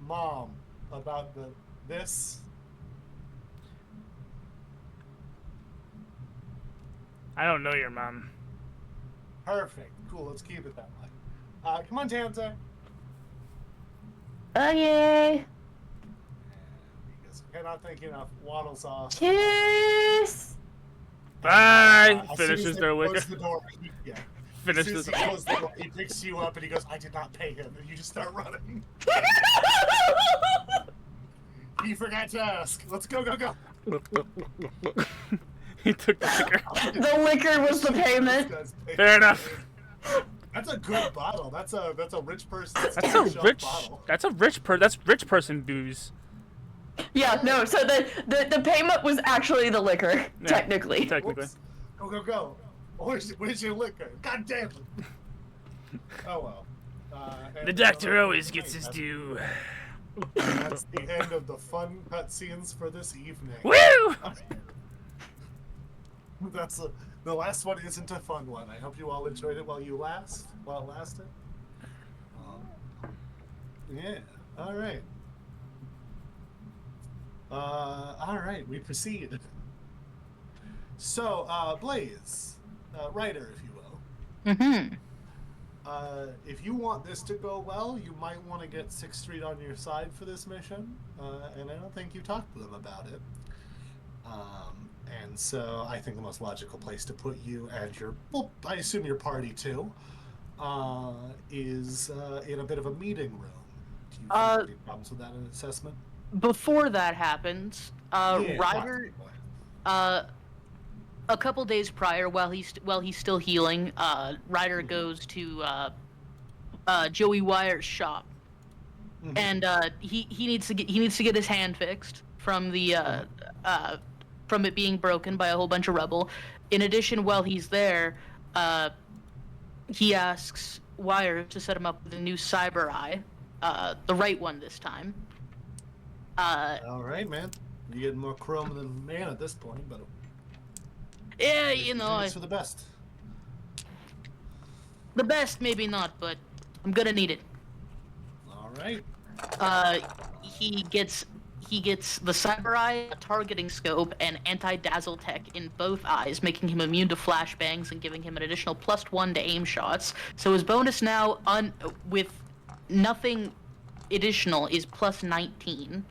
mom about this? I don't know your mom. Perfect. Cool, let's keep it that way. Come on, Tanza. Okay. He goes, okay, not thinking enough. Waddles off. Cheers. Bye. As soon as Finishes they their close wicker. the door, yeah. Finishes. As soon as he closes the door, he picks you up and he goes, I did not pay him. And you just start running. You forgot to ask. Let's go, go, go. He took the liquor. The liquor was the payment. Fair enough. That's a good bottle. That's a rich person. That's rich person booze. Yeah, no, so the payment was actually the liquor, Yeah, technically. Technically. Whoops. Go, go, go. Where's your liquor? God damn it. Oh well. The doctor always gets his due. That's the end of the fun cutscenes for this evening. Woo! The last one isn't a fun one. I hope you all enjoyed it while it lasted. Yeah. All right. All right. We proceed. So, Blaze, writer, if you will. Mm-hmm. If you want this to go well, you might want to get 6th Street on your side for this mission, and I don't think you talked to them about it. And so I think the most logical place to put you and I assume your party too, is in a bit of a meeting room. Do you have any problems with that assessment? Before that happens, Yeah, Ryder, a couple days prior, while he's still healing, Ryder goes to Joey Wire's shop, and he needs to get his hand fixed from the from it being broken by a whole bunch of rubble. In addition, while he's there, he asks Wire to set him up with a new cyber eye, the right one this time. All right, man. You're getting more chrome than man at this point, but Yeah, you know, it's for the best. the best maybe not, but I'm gonna need it. All right. He gets the cyber eye, a targeting scope, and anti-dazzle tech in both eyes, making him immune to flashbangs and giving him an additional +1 to aim shots. So his bonus now, with nothing additional, is +19.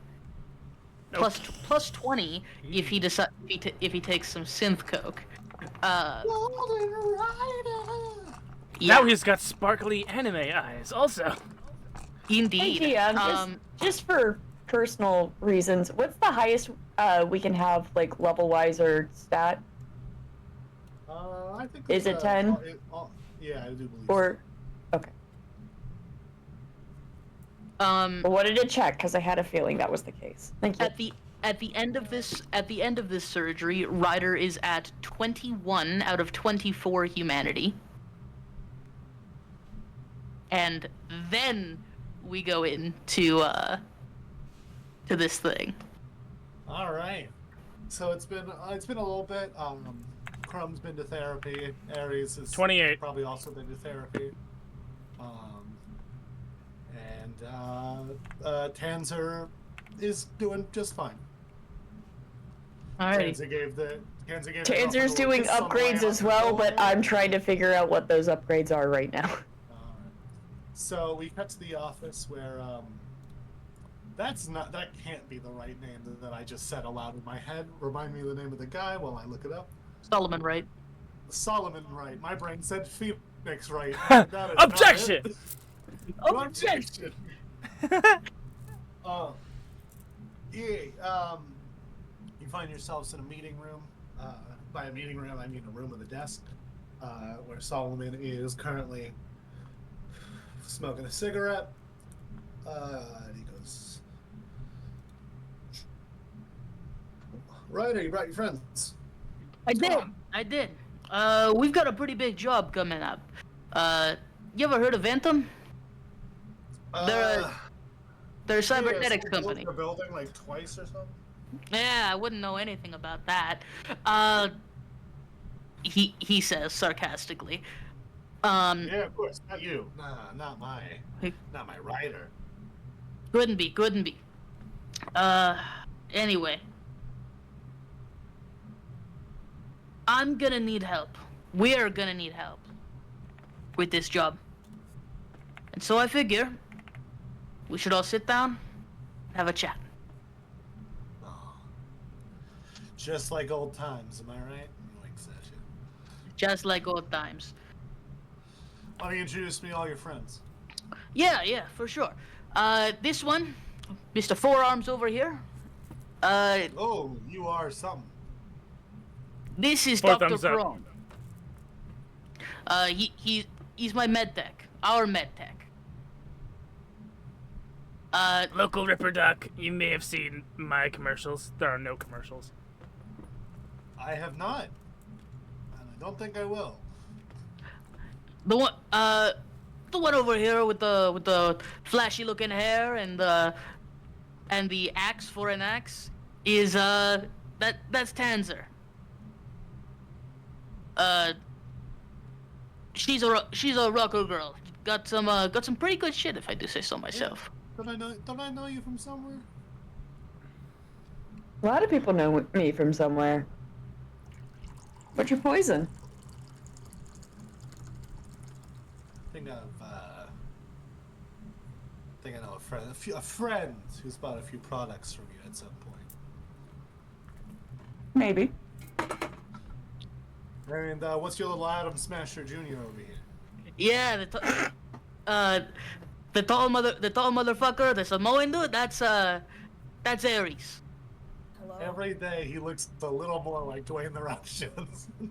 Plus 20 if he if he takes some synth coke. Now he's got sparkly anime eyes, also. Indeed. Hey, just for personal reasons, what's the highest we can have, like, level-wise or stat? I think Is it 10? Yeah, I do believe. Or, okay. I wanted to check because I had a feeling that was the case. Thank you. At the end of this surgery, Ryder is at 21 out of 24 humanity. And then we go into to this thing. All right. So it's been a little bit. Crumb's been to therapy. Aries has 28. probably also been to therapy. Tanzer is doing just fine. Alright. Tanzer's doing upgrades as well, but I'm trying to figure out what those upgrades are right now. So we cut to the office where that can't be the right name that I just said aloud in my head. Remind me of the name of the guy while I look it up. Solomon Wright. Solomon Wright. My brain said Phoenix Wright. Objection! Objection! You find yourselves in a meeting room. By a meeting room, I mean a room with a desk, where Solomon is currently smoking a cigarette. And he goes, "Ryder, you brought your friends." I did. We've got a pretty big job coming up. You ever heard of Anthem? They're a cybernetics company. They're building like twice or something. Yeah, I wouldn't know anything about that. He says sarcastically. Yeah, of course, not you. Nah, not my Ryder. Couldn't be. Anyway. I'm gonna need help. We're gonna need help with this job. And so I figure we should all sit down, have a chat. Oh. Just like old times, am I right? He winks at you. Just like old times. Why don't you introduce me to all your friends? Yeah, for sure. This one, Mr. Forearms over here. Oh, you are something. This is Four Dr. thumbs up. Crone. He's my med tech. Our med tech. Local Ripper Duck, you may have seen my commercials. There are no commercials. I have not. And I don't think I will. The one over here with the flashy looking hair and the axe for an axe is that's Tanzer. she's a rocker girl. Got some pretty good shit, if I do say so myself. Don't I know you from somewhere? A lot of people know me from somewhere. What's your poison? Think I know a friend who's bought a few products from you at some point. Maybe. And what's your little Adam Smasher Jr. over here? Yeah, the tall motherfucker, the Samoan dude. That's Ares. Hello? Every day he looks a little more like Dwayne the Rock Jones. A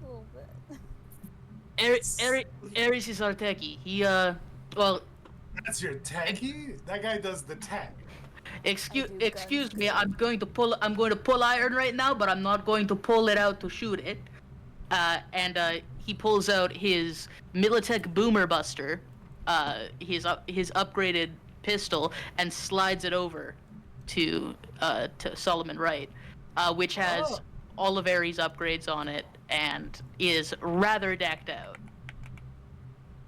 little bit. Ares is our techie. He well, That's your techie? That guy does the tech. excuse me. I'm going to pull iron right now, but I'm not going to pull it out to shoot it. And he pulls out his Militech Boomer Buster, his upgraded pistol, and slides it over to Solomon Wright, which has all of Ares' upgrades on it and is rather decked out.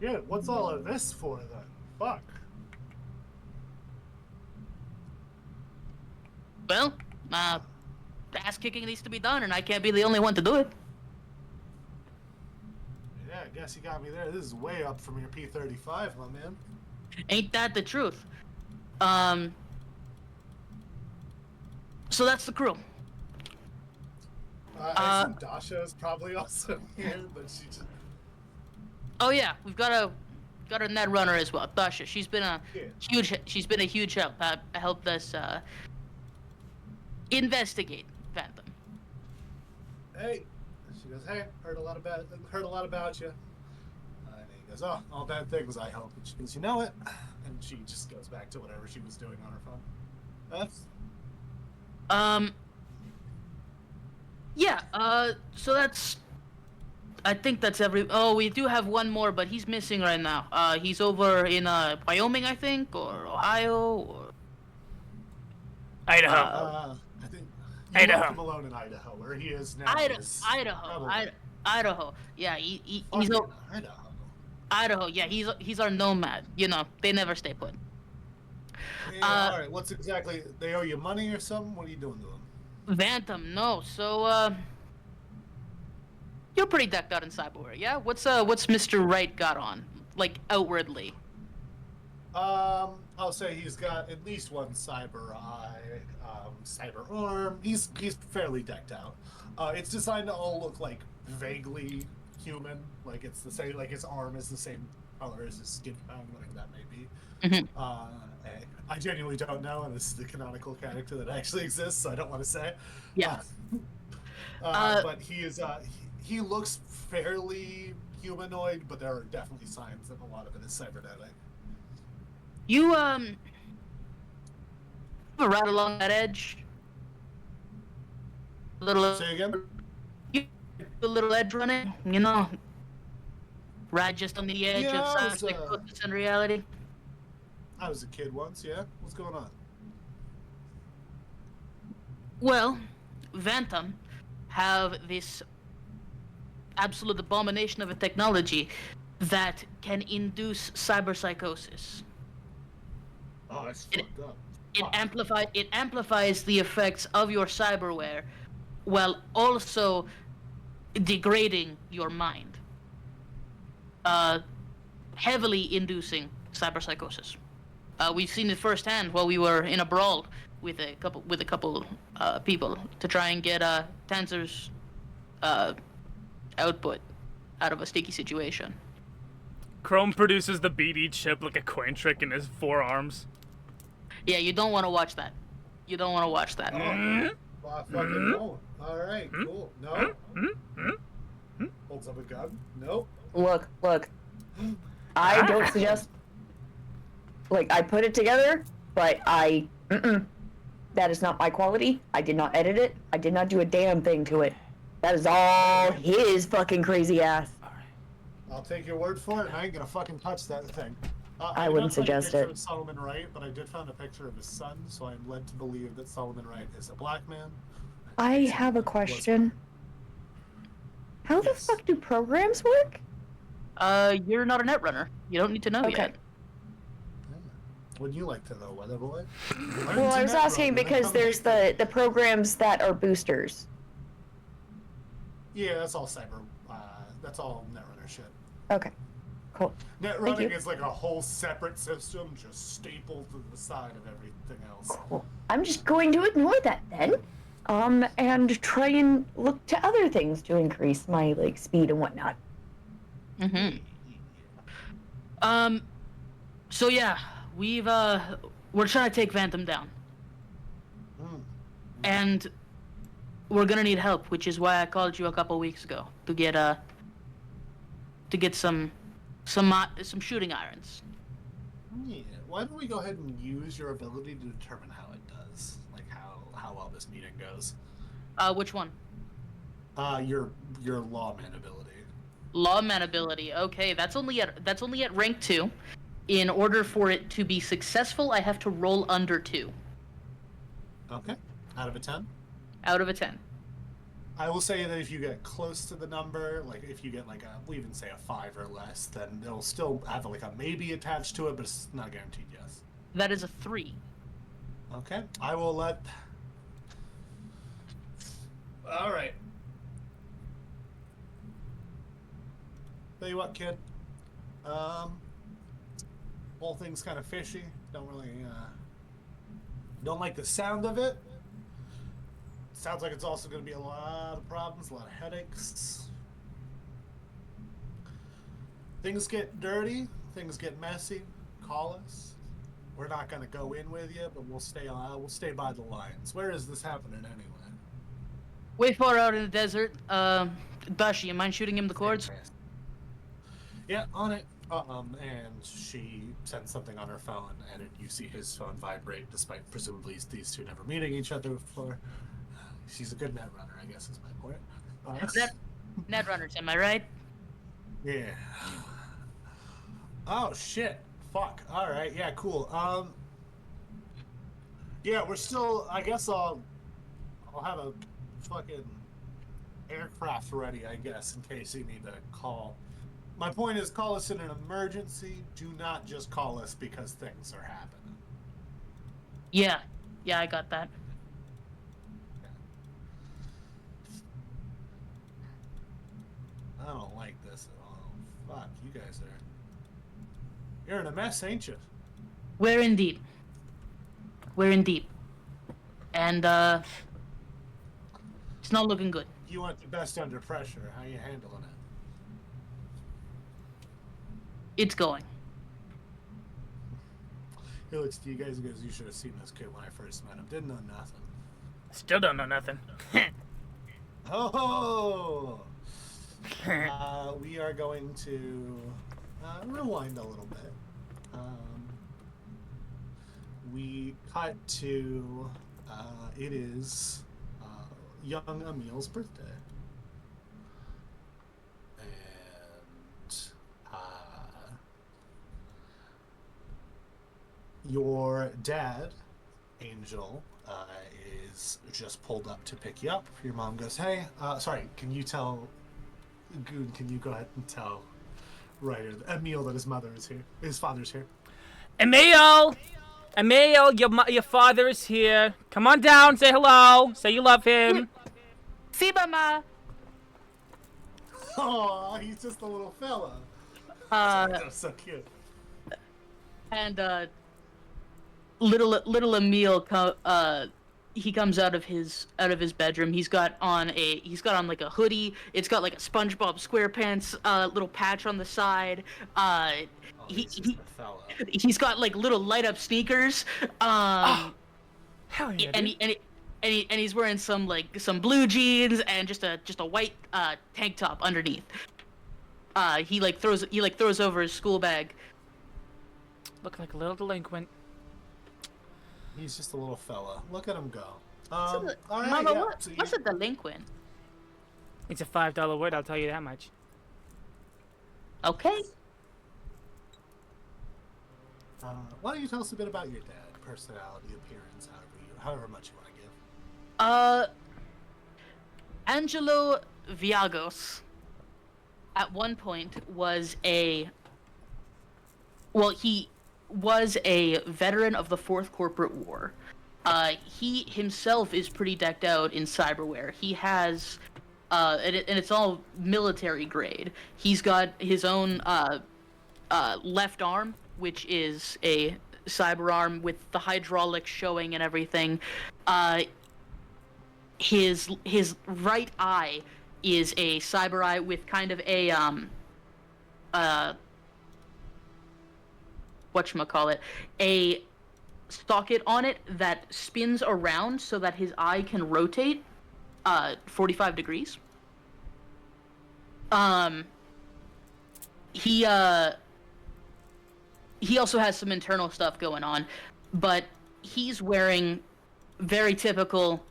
Yeah, what's all of this for then? Fuck. Well, ass kicking needs to be done, and I can't be the only one to do it. Yeah, I guess you got me there. This is way up from your P35, my man. Ain't that the truth? So that's the crew. I assume Dasha is probably also here, but she just... Oh yeah, we've got a net runner as well, Dasha. She's been a huge help. Helped us investigate Phantom. Hey, she goes, hey, heard a lot about you. And he goes, oh, all bad things, I hope. And she goes, you know it. And she just goes back to whatever she was doing on her phone. Yeah, so that's... I think that's Oh, we do have one more, but he's missing right now. He's over in, Wyoming, I think, or Ohio, or... Idaho. I think you Idaho. left him alone in Idaho, where he is now. Idaho. Yeah, he's Fucking over... Idaho. Idaho, yeah, he's our nomad. You know, they never stay put. Yeah, all right. What's exactly? They owe you money or something? What are you doing to them? Phantom, no. So, you're pretty decked out in cyberware, yeah? What's Mr. Wright got on, like outwardly? I'll say he's got at least one cyber eye, cyber arm. He's fairly decked out. It's designed to all look like vaguely human, like it's the same, like his arm is the same color as his skin tone, whatever that may be. I genuinely don't know, and this is the canonical character that actually exists, so I don't want to say. Yeah. But he is he looks fairly humanoid, but there are definitely signs that a lot of it is cybernetic. You right along that edge. Say again? A little edge running, you know, right just on the edge Yeah, of psychosis and reality. I was a kid once, yeah? What's going on? Well, Phantom have this absolute abomination of a technology that can induce cyberpsychosis. Oh, that's fucked up. It amplifies the effects of your cyberware while also degrading your mind, heavily inducing cyberpsychosis. We've seen it firsthand while we were in a brawl with a couple people to try and get Tanzer's output out of a sticky situation. Chrome produces the BD chip like a coin trick in his forearms. Yeah, you don't want to watch that. You don't want to watch that. Well, I fucking won't. Alright, cool. No. Holds up a gun. Nope. Look. I don't suggest... Like, I put it together, but that is not my quality. I did not edit it. I did not do a damn thing to it. That is all his fucking crazy ass. I'll take your word for it, and I ain't gonna fucking touch that thing. I wouldn't suggest I did not find a picture it. of Solomon Wright, but I did find a picture of his son, so I'm led to believe that Solomon Wright is a black man. I have a question. How the Yes. fuck do programs work? You're not a netrunner. You don't need to know Okay. yet. Would you like to know, Weather Boy? Well, I was asking because there's the programs that are boosters. Yeah, that's all cyber. That's all Netrunner shit. Okay, cool. Netrunning is like a whole separate system, just stapled to the side of everything else. Cool. I'm just going to ignore that then, and try and look to other things to increase my like speed and whatnot. Mm-hmm. So yeah, we're trying to take Phantom down. Mm. And we're gonna need help, which is why I called you a couple weeks ago to get some shooting irons. Yeah. Why don't we go ahead and use your ability to determine how it does, like how well this meeting goes? Which one? Your lawman ability. Lawman ability. Okay, that's only at rank 2. In order for it to be successful, I have to roll under 2 Okay. Out of a 10. out of a 10. I will say that if you get close to the number, like if you get like we even say a 5 or less, then it'll still have like a maybe attached to it, but it's not guaranteed yes. That is a 3. Okay. I will let. All right. Tell you what, kid. Whole thing's kind of fishy. Don't really, don't like the sound of it. Sounds like it's also going to be a lot of problems, a lot of headaches. Things get dirty, things get messy. Call us. We're not going to go in with you, but we'll stay by the lines. Where is this happening anyway? Way far out in the desert. Bashi, you mind shooting him the cords? Yeah, on it. And she sends something on her phone, and you see his phone vibrate, despite presumably these two never meeting each other before. She's a good net runner, I guess is my point. Netrunners, am I right? Yeah. Oh shit! Fuck. All right. Yeah. Cool. Yeah, we're still. I guess I'll have a fucking aircraft ready, I guess, in case you need to call. My point is, call us in an emergency. Do not just call us because things are happening. Yeah, I got that. I don't like this at all. Fuck, you guys are. You're in a mess, ain't you? We're in deep. And, it's not looking good. You want the best under pressure. How you handling it? It's going. He looks to you guys and goes, "You should have seen this kid when I first met him. Didn't know nothing." Still don't know nothing. Oh! We are going to rewind a little bit. We cut to it is young Emil's birthday. And your dad, Angel, is just pulled up to pick you up. Your mom goes, "Hey, sorry, can you tell Goon, can you go ahead and tell Ryder, Emil, that his father's here?" Emil, your father is here. Come on down, say hello, say you love him. See, mama. Oh, he's just a little fella. That's so cute. And little Emil he comes out of his bedroom. He's got on like a hoodie. It's got like a SpongeBob SquarePants little patch on the side. He's just a fella. He's got like little light up sneakers. Hell yeah, and he's wearing some blue jeans and just a white tank top underneath. He throws over his school bag. Looking like a little delinquent. He's just a little fella. Look at him go. All right, Mama, yeah, what's a delinquent? It's a $5 word, I'll tell you that much. Okay. Why don't you tell us a bit about your dad, personality, appearance, however much you want to give. Angelo Viagos. at one point was he was a veteran of the Fourth Corporate War. He himself is pretty decked out in cyberware. He has, and it's all military grade. He's got his own left arm, which is a cyber arm with the hydraulics showing and everything. His right eye is a cyber eye with kind of a whatchamacallit, a socket on it that spins around so that his eye can rotate 45 degrees. He also has some internal stuff going on, but he's wearing very typical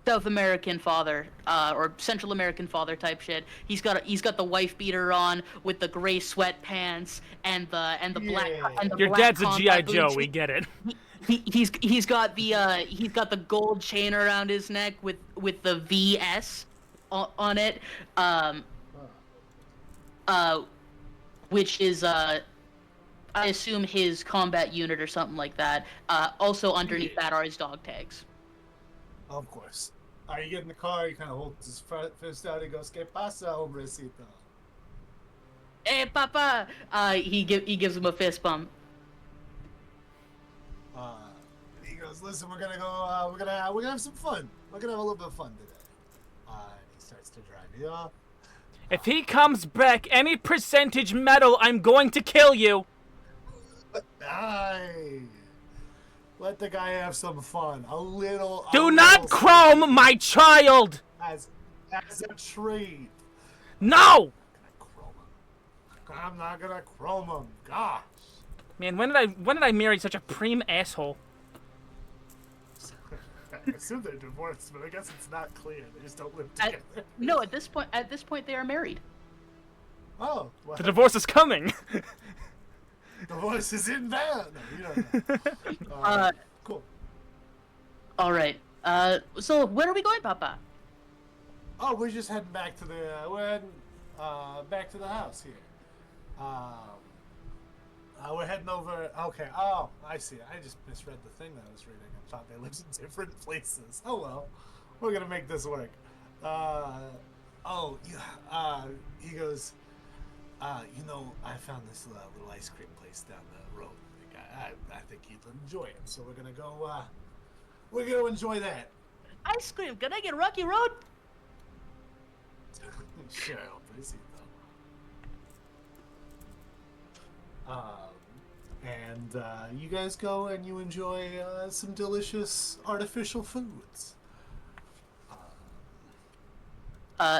South American father or Central American father type shit. He's got the wife beater on with the gray sweatpants and the black and the Your black dad's a combat GI Joe. boots. We get it. He's got the gold chain around his neck with the VS on it, which is I assume his combat unit or something like that. Also underneath that are his dog tags. Of course. You get in the car, he kind of holds his fist out, he goes, "¿Qué pasa, hombrecito?" Hey, papa! He gives him a fist bump. He goes, "Listen, we're gonna go, we're gonna have some fun. We're gonna have a little bit of fun today." He starts to drive you off. If he comes back any percentage metal, I'm going to kill you. Aye. Let the guy have some fun. A little. Do not chrome my child. As a treat. No. I'm not gonna chrome him. Gosh. Man, when did I marry such a preem asshole? I assume they're divorced, but I guess it's not clear. They just don't live together. No, at this point they are married. Oh. Well, The divorce is coming. divorce is in there. No, you don't know. Cool. All right. So where are we going, Papa? Oh, we're just heading back to back to the house here. We're heading over. Okay. Oh, I see. I just misread the thing that I was reading. I thought they lived in different places. Oh well, we're gonna make this work. He goes. I found this little ice cream place down the road. I think you'd enjoy it. So we're gonna go. We're gonna enjoy that. Ice cream. Can I get Rocky Road? Sure, busy though. And you guys go and you enjoy some delicious artificial foods.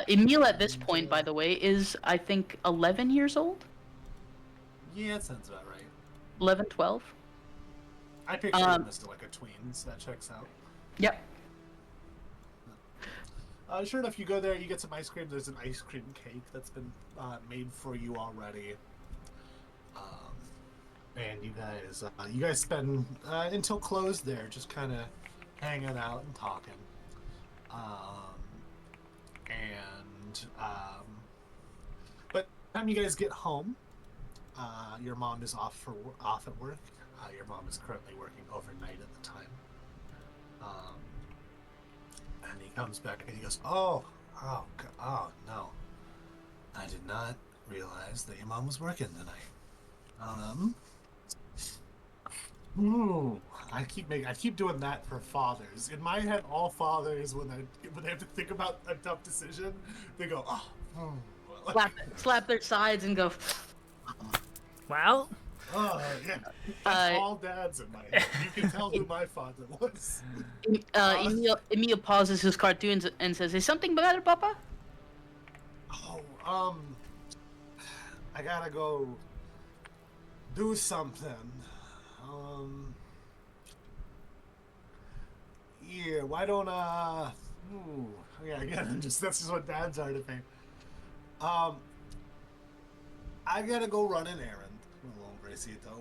Emil at this point, by the way, is I think 11 years old. Yeah, that sounds about right. 11, 12. I picture him as like a tween, so that checks out. Yep. Sure enough, you go there, you get some ice cream. There's an ice cream cake that's been made for you already. And you guys spend until close there, just kind of hanging out and talking. But time you guys get home, your mom is off at work. Your mom is currently working overnight at the time. And he comes back and he goes, oh no, I did not realize that your mom was working tonight. I keep doing that for fathers. In my head, all fathers, when they have to think about a tough decision, they go, Slap their sides and go. Well. Oh yeah, that's all dads in my head. You can tell who my father was. Emil pauses his cartoons and says, "Is something better, Papa?" Oh, I gotta go do something. Yeah, why don't yeah, again, that's just what dads are to me. I gotta go run an errand.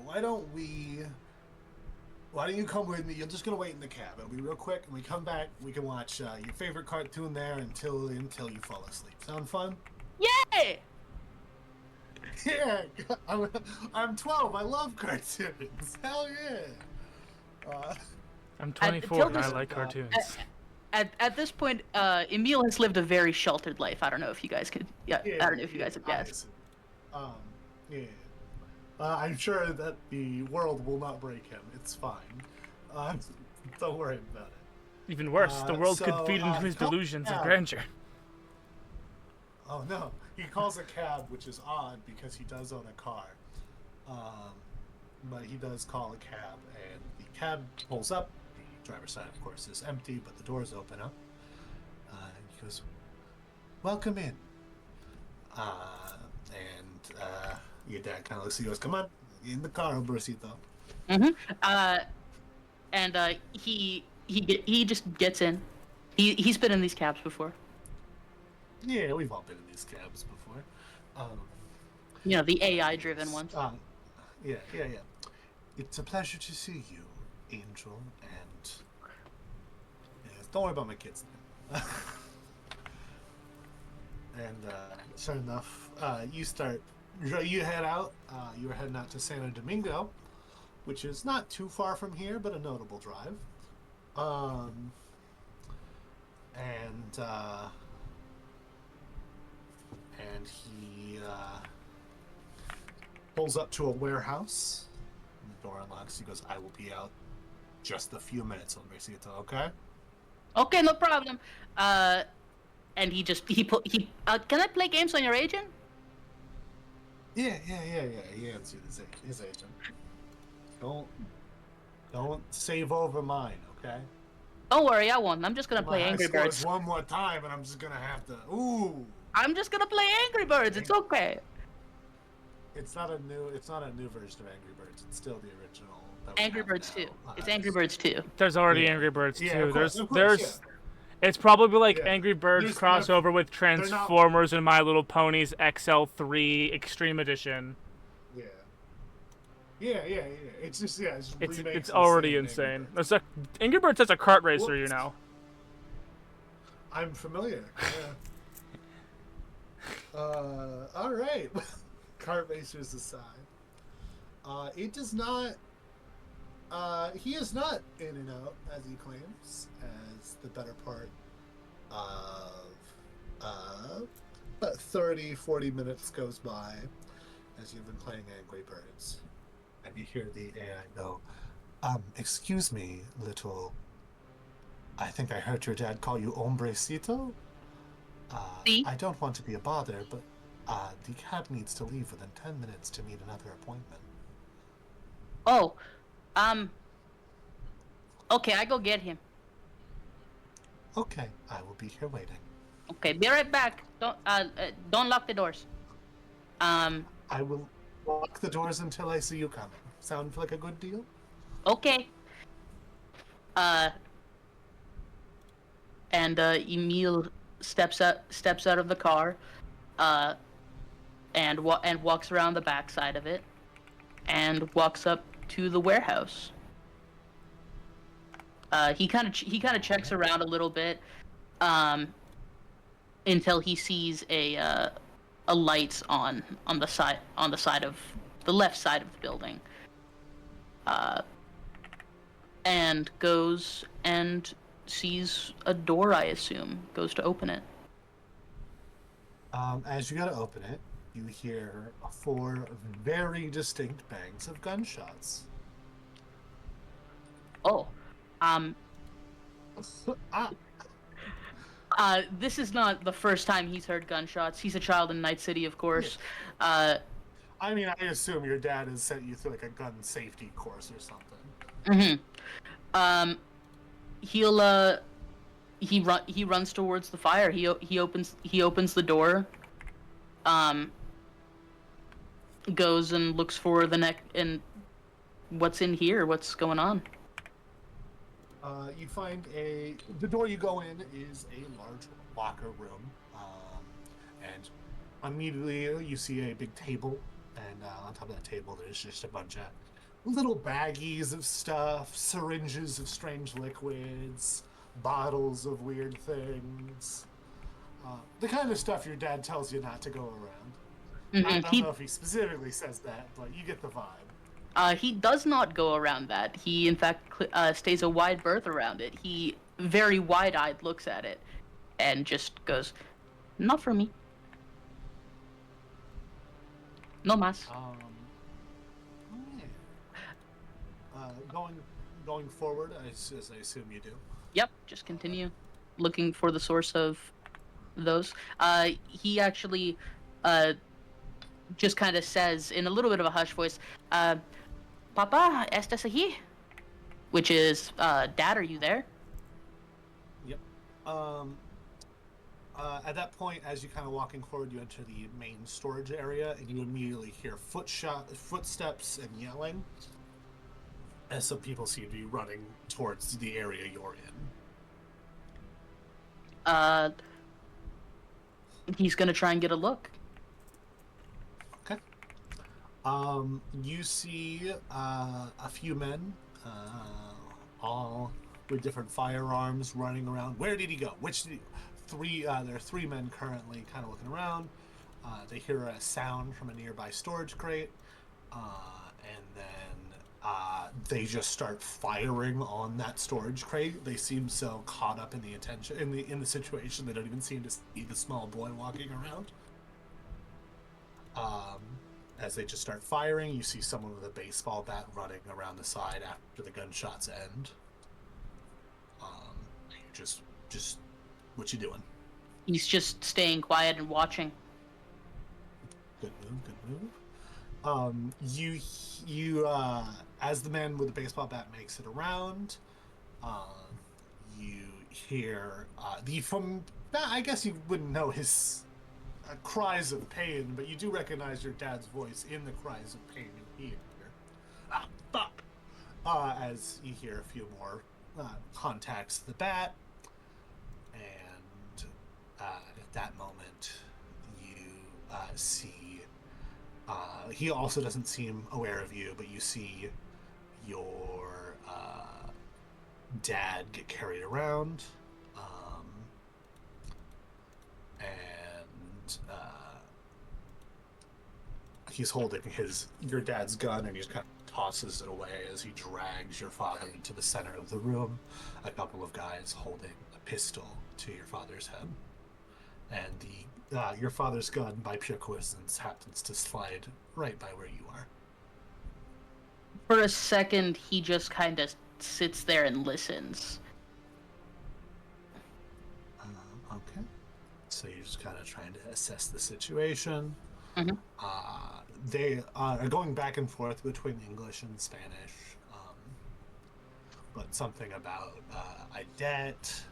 Why don't Why don't you come with me? You're just gonna wait in the cab. It'll be real quick, and we come back. We can watch your favorite cartoon there until you fall asleep. Sound fun? Yay! Yeah, I'm 12. I love cartoons. Hell yeah. I'm 24 until and I this- like cartoons. At this point, Emil has lived a very sheltered life. I don't know if you guys could. Yeah, I don't know if you guys have guessed. Yeah. I'm sure that the world will not break him. It's fine. Don't worry about it. Even worse, the world could feed into his call delusions of cab. grandeur. Oh no, he calls a cab, which is odd because he does own a car. But he does call a cab, and the cab pulls up. The driver's side, of course, is empty, but the doors open up. And he goes, "Welcome in." Your dad kind of looks at you, goes, "Come on, in the car, Bracito." And he just gets in. He's been in these cabs before. Yeah, we've all been in these cabs before. You know, the AI-driven ones. Yeah. It's a pleasure to see you, Angel, and don't worry about my kids. And sure enough, you head out. You were heading out to Santo Domingo, which is not too far from here, but a notable drive. And he pulls up to a warehouse. And the door unlocks. He goes, "I will be out just a few minutes, Hombrecito, okay?" Okay, no problem. And he can I play games on your agent? Yeah. He answered his agent. Don't save over mine, okay? Don't worry, I won't. I'm just gonna play My Angry scores Birds. one more time, and I'm just gonna have to. Ooh. I'm just gonna play Angry Birds. It's okay. It's not a new version of Angry Birds. It's still the original. that we Angry have Birds now. 2. It's Angry Birds 2. There's already Yeah. Angry Birds Yeah, too. of course, There's yeah. It's probably like Yeah. Angry Birds There's- crossover with they're not- Transformers and My Little Ponies XL3 Extreme Edition. Yeah. It's just remakes It's of the already same Angry insane. Birds. There's Angry Birds has a kart racer, Well, you know. I'm familiar. Yeah. All right. Kart racers aside, it does not. He is not in and out as he claims, as the better part of about 30-40 minutes goes by as you've been playing Angry Birds, and you hear the AI go, "Excuse me, little. I think I heard your dad call you Hombrecito. See? I don't want to be a bother, but the cab needs to leave within 10 minutes to meet another appointment." Oh, okay, I go get him. "Okay, I will be here waiting." Okay, be right back. Don't lock the doors. "I will lock the doors until I see you coming." Sound like a good deal? Okay. And Emil steps out of the car, and walks around the back side of it, and walks up to the warehouse. He kind of checks around a little bit, until he sees a light on the side of the left side of the building. And goes and sees a door, I assume. Goes to open it. As you gotta open it, you hear 4 very distinct bangs of gunshots. Oh. Ah, This is not the first time he's heard gunshots. He's a child in Night City, of course. I mean, I assume your dad has sent you through like a gun safety course or something. He runs towards the fire. He opens the door. Goes and looks for the neck and what's in here? What's going on? You find the door you go in is a large locker room, and immediately you see a big table, and on top of that table there's just a bunch of little baggies of stuff, syringes of strange liquids, bottles of weird things. The kind of stuff your dad tells you not to go around. I don't know if he specifically says that, but you get the vibe. He does not go around that. He, in fact, stays a wide berth around it. He very wide-eyed looks at it and just goes, "Not for me. No mas." Going forward, as I assume you do. Yep, just continue looking for the source of those. He actually just kind of says in a little bit of a hush voice, "Papa, estás aquí?" Which is, "Dad, are you there?" Yep. At that point, as you're kind of walking forward, you enter the main storage area, and you immediately hear footsteps and yelling, as some people seem to be running towards the area you're in. He's gonna try and get a look. Okay. You see a few men, all with different firearms, running around. Where did he go? Which did he go? There are three men currently kind of looking around. They hear a sound from a nearby storage crate, and then they just start firing on that storage crate. They seem so caught up in the attention in the situation, they don't even seem to see the small boy walking around. As they just start firing, you see someone with a baseball bat running around the side after the gunshots end. Just what you doing? He's just staying quiet and watching. Good move. You as the man with the baseball bat makes it around, you hear I guess you wouldn't know his cries of pain, but you do recognize your dad's voice in the cries of pain you hear. Fuck! As you hear a few more contacts of the bat, and at that moment, you see. He also doesn't seem aware of you, but you see your dad get carried around, and he's holding your dad's gun, and he just kind of tosses it away as he drags your father into the center of the room. A couple of guys holding a pistol to your father's head, and your father's gun, by pure coincidence, happens to slide right by where you are. For a second, he just kind of sits there and listens. Okay. So you're just kind of trying to assess the situation. Mm-hmm. They are going back and forth between English and Spanish, but something about a debt,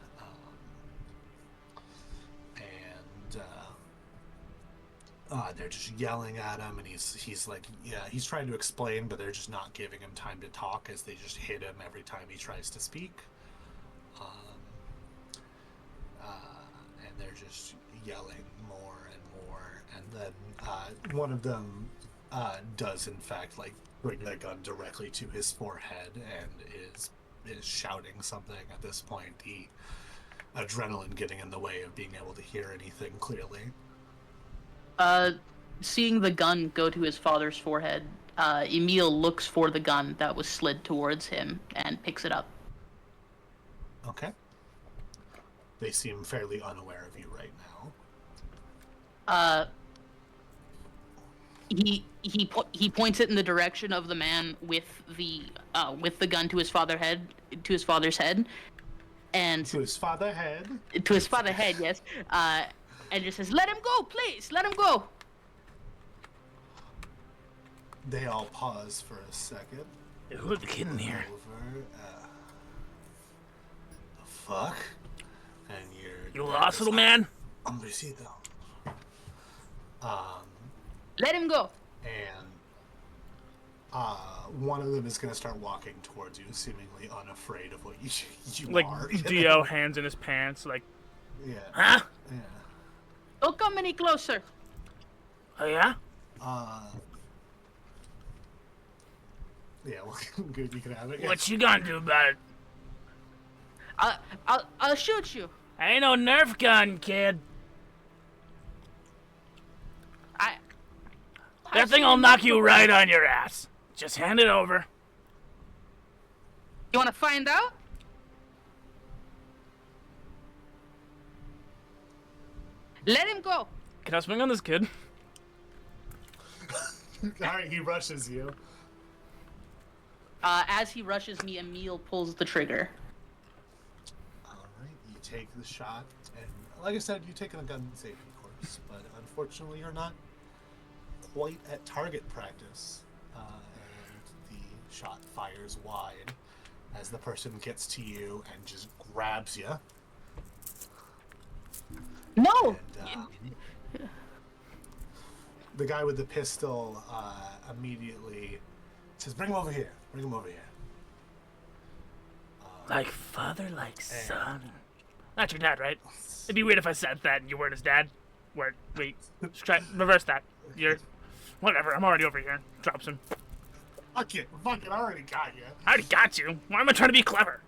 and they're just yelling at him, and he's like, yeah, he's trying to explain, but they're just not giving him time to talk, as they just hit him every time he tries to speak. And they're just yelling more and more, and then one of them does in fact like bring the gun directly to his forehead and is shouting something. At this point, the adrenaline getting in the way of being able to hear anything clearly. Seeing the gun go to his father's forehead, Emil looks for the gun that was slid towards him and picks it up. Okay. They seem fairly unaware of you right now. He points it in the direction of the man with the gun to his father's head, and To his father's head. Yes. And just says, "Let him go, please. Let him go." They all pause for a second. Who's the kid in here? Over, the fuck? And You lost, little man? Hombrecito. Let him go. And one of them is going to start walking towards you, seemingly unafraid of what you Like, are. Dio, hands in his pants, like, Yeah. huh? Yeah. Don't come any closer. Oh, yeah? Yeah, well, good, you can have it. Yeah. What you gonna do about it? I'll shoot you. Ain't no Nerf gun, kid. That thing will knock you right on your ass. Just hand it over. You want to find out? Let him go. Can I swing on this kid? Alright, he rushes you. As he rushes me, Emil pulls the trigger. Alright, you take the shot, and like I said, you take a gun safety course, but unfortunately you're not quite at target practice. And the shot fires wide as the person gets to you and just grabs you. No! And, the guy with the pistol immediately says, "Bring him over here. Bring him over here." Like father, like son. Not your dad, right? It'd be weird if I said that and you weren't his dad. Wait, try reverse that. You're whatever. I'm already over here. Drops him. Fuck it, I already got you. I already got you. Why am I trying to be clever?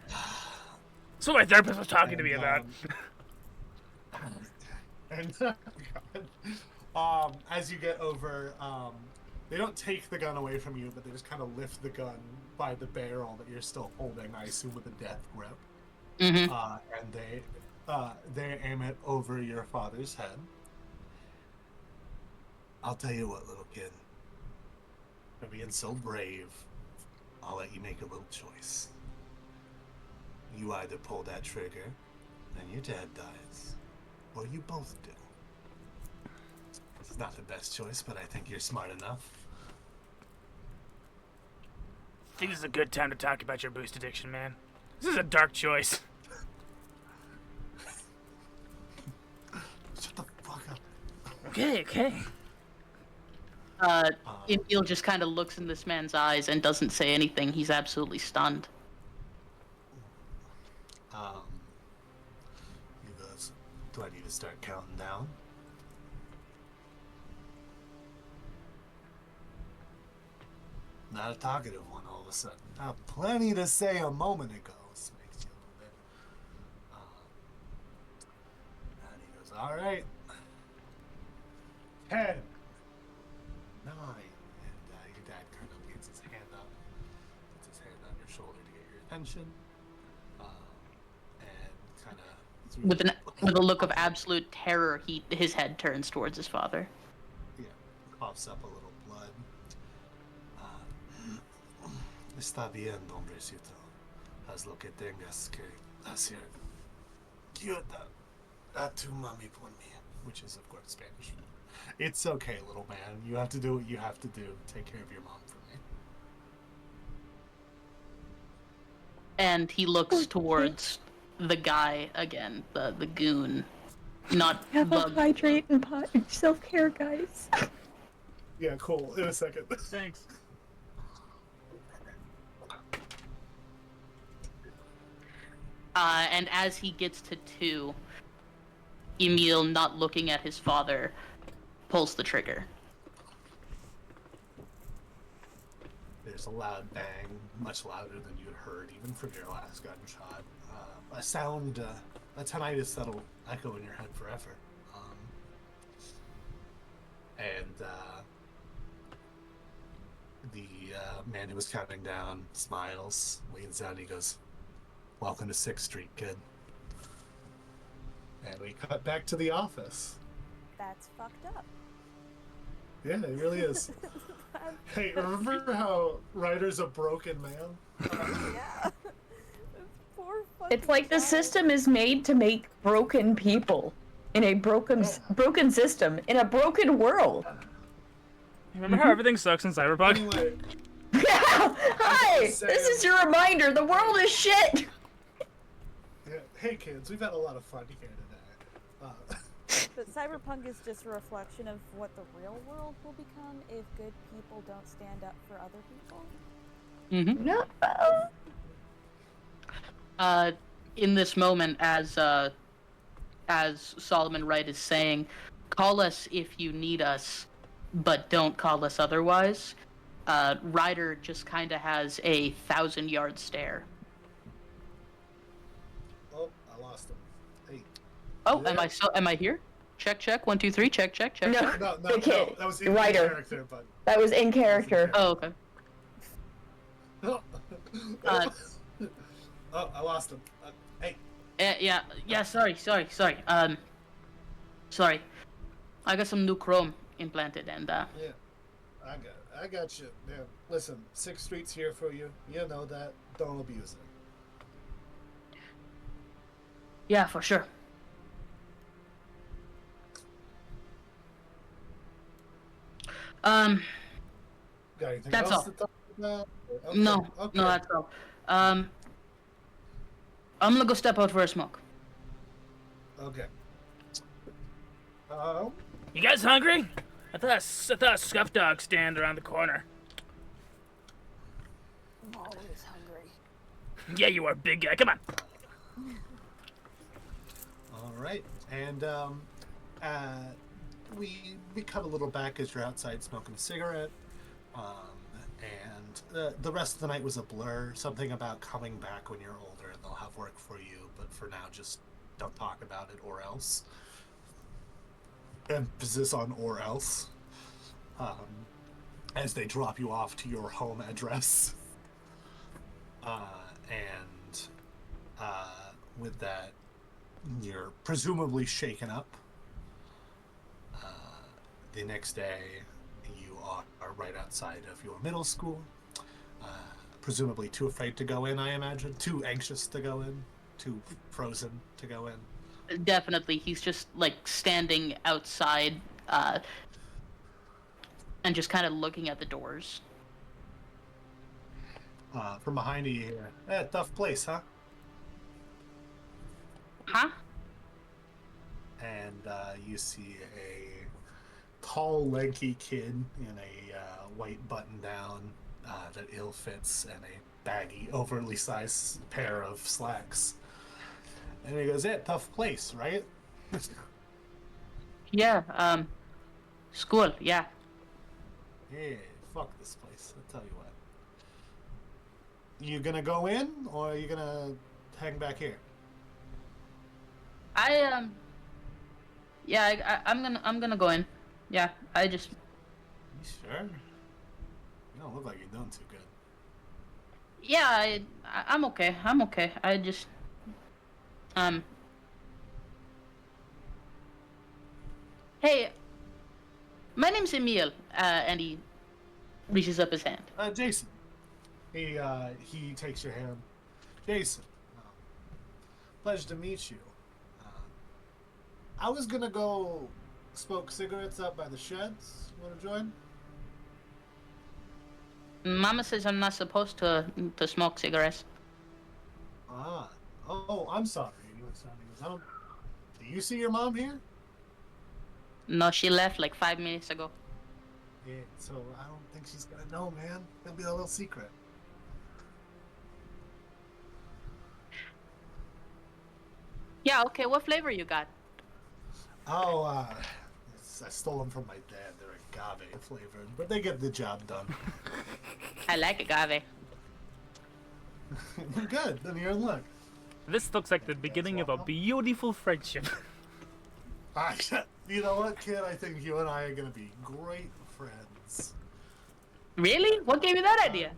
That's what my therapist was talking to me about. And as you get over, they don't take the gun away from you, but they just kind of lift the gun by the barrel that you're still holding, I assume with a death grip. Mm-hmm. And they aim it over your father's head. I'll tell you what, little kid. For being so brave, I'll let you make a little choice. You either pull that trigger, and your dad dies, or you both do. It's not the best choice, but I think you're smart enough. I think this is a good time to talk about your boost addiction, man. This is a dark choice. Shut the fuck up. Okay. Emil just kind of looks in this man's eyes and doesn't say anything. He's absolutely stunned. He goes, "Do I need to start counting down?" Not a talkative one all of a sudden. Now, plenty to say a moment ago. This makes you a little bit. And he goes, "All right. 10, 9, and your dad kind of gets his hand up, puts his hand on your shoulder to get your attention, and kind of With a look of absolute terror, his head turns towards his father. coughs up a little blood. Está bien, hombrecito. Haz lo que tengas que hacer. Quédate a tu mami por mí, which is of course Spanish. It's okay, little man. You have to do what you have to do. Take care of your mom for me. And he looks towards the guy again, the goon. Not Have a the... hydrate and self-care, guys. Yeah, cool. In a second. Thanks. And as he gets to 2, Emil, not looking at his father, pulls the trigger. There's a loud bang, much louder than you'd heard even from your last gunshot. A sound, a tinnitus that'll echo in your head forever. The man who was counting down smiles, leans down, and he goes, "Welcome to 6th Street, kid." And we cut back to the office. That's fucked up. Yeah, it really is. Hey, remember how Ryder's a broken man? Yeah. This poor fucking It's like the child. system is made to make broken people in a broken system in a broken world. Remember how everything sucks in Cyberpunk? Anyway, Hi! This is your reminder. The world is shit. yeah, hey kids, we've had a lot of fun here today. But cyberpunk is just a reflection of what the real world will become if good people don't stand up for other people. Mm-hmm. No. In this moment, as Solomon Wright is saying, "Call us if you need us, but don't call us otherwise." Ryder just kind of has a 1,000-yard stare. Oh, I lost him. Hey. Oh, Yeah. am I here? Check, 1, 2, 3, check. No. No, The kid, that was in Ryder. character, but. That was in character. Oh, okay. Oh, Uh, oh, I lost him. Hey. Yeah, sorry. Sorry. I got some new chrome implanted and, Yeah, I got you. Yeah, listen, 6th Street's here for you. You know that. Don't abuse it. yeah, for sure. Got anything That's else all. to talk about? Okay, No, okay. no, that's all. I'm gonna go step out for a smoke. Okay. You guys hungry? I thought a scuff dog stand around the corner. I'm always hungry. Yeah, you are, big guy. Come on. All right, and we cut a little back as you're outside smoking a cigarette, and the rest of the night was a blur. Something about coming back when you're older and they'll have work for you, but for now, just don't talk about it or else. Emphasis on or else. As they drop you off to your home address, and with that, you're presumably shaken up. The next day, you are right outside of your middle school. Presumably too afraid to go in, I imagine. Too anxious to go in. Too frozen to go in. Definitely, he's just like standing outside, and just kind of looking at the doors. From behind you hear, tough place, huh? Huh? And you see a tall, lanky kid in a white button-down that ill fits and a baggy, overly sized pair of slacks. And he goes, tough place, right? Yeah, school, yeah. Yeah, fuck this place, I'll tell you what. You gonna go in, or are you gonna hang back here? I'm gonna go in. Yeah, I just. You sure? You don't look like you're doing too good. Yeah, I'm okay. I'm okay. I just. Hey, my name's Emil, and he reaches up his hand. Jason. He takes your hand. Jason, pleasure to meet you. I was gonna go smoke cigarettes out by the sheds. Wanna join? Mama says I'm not supposed to smoke cigarettes. Ah. Oh, I'm sorry. Do you see your mom here? No, she left like 5 minutes ago. Yeah, so I don't think she's gonna know, man. It'll be a little secret. Yeah, okay. What flavor you got? Oh, I stole them from my dad. They're agave flavored, but they get the job done. I like agave. Good, then you're in luck. This looks like the beginning of a beautiful friendship. You know what, kid? I think you and I are gonna be great friends. Really? What gave you that idea?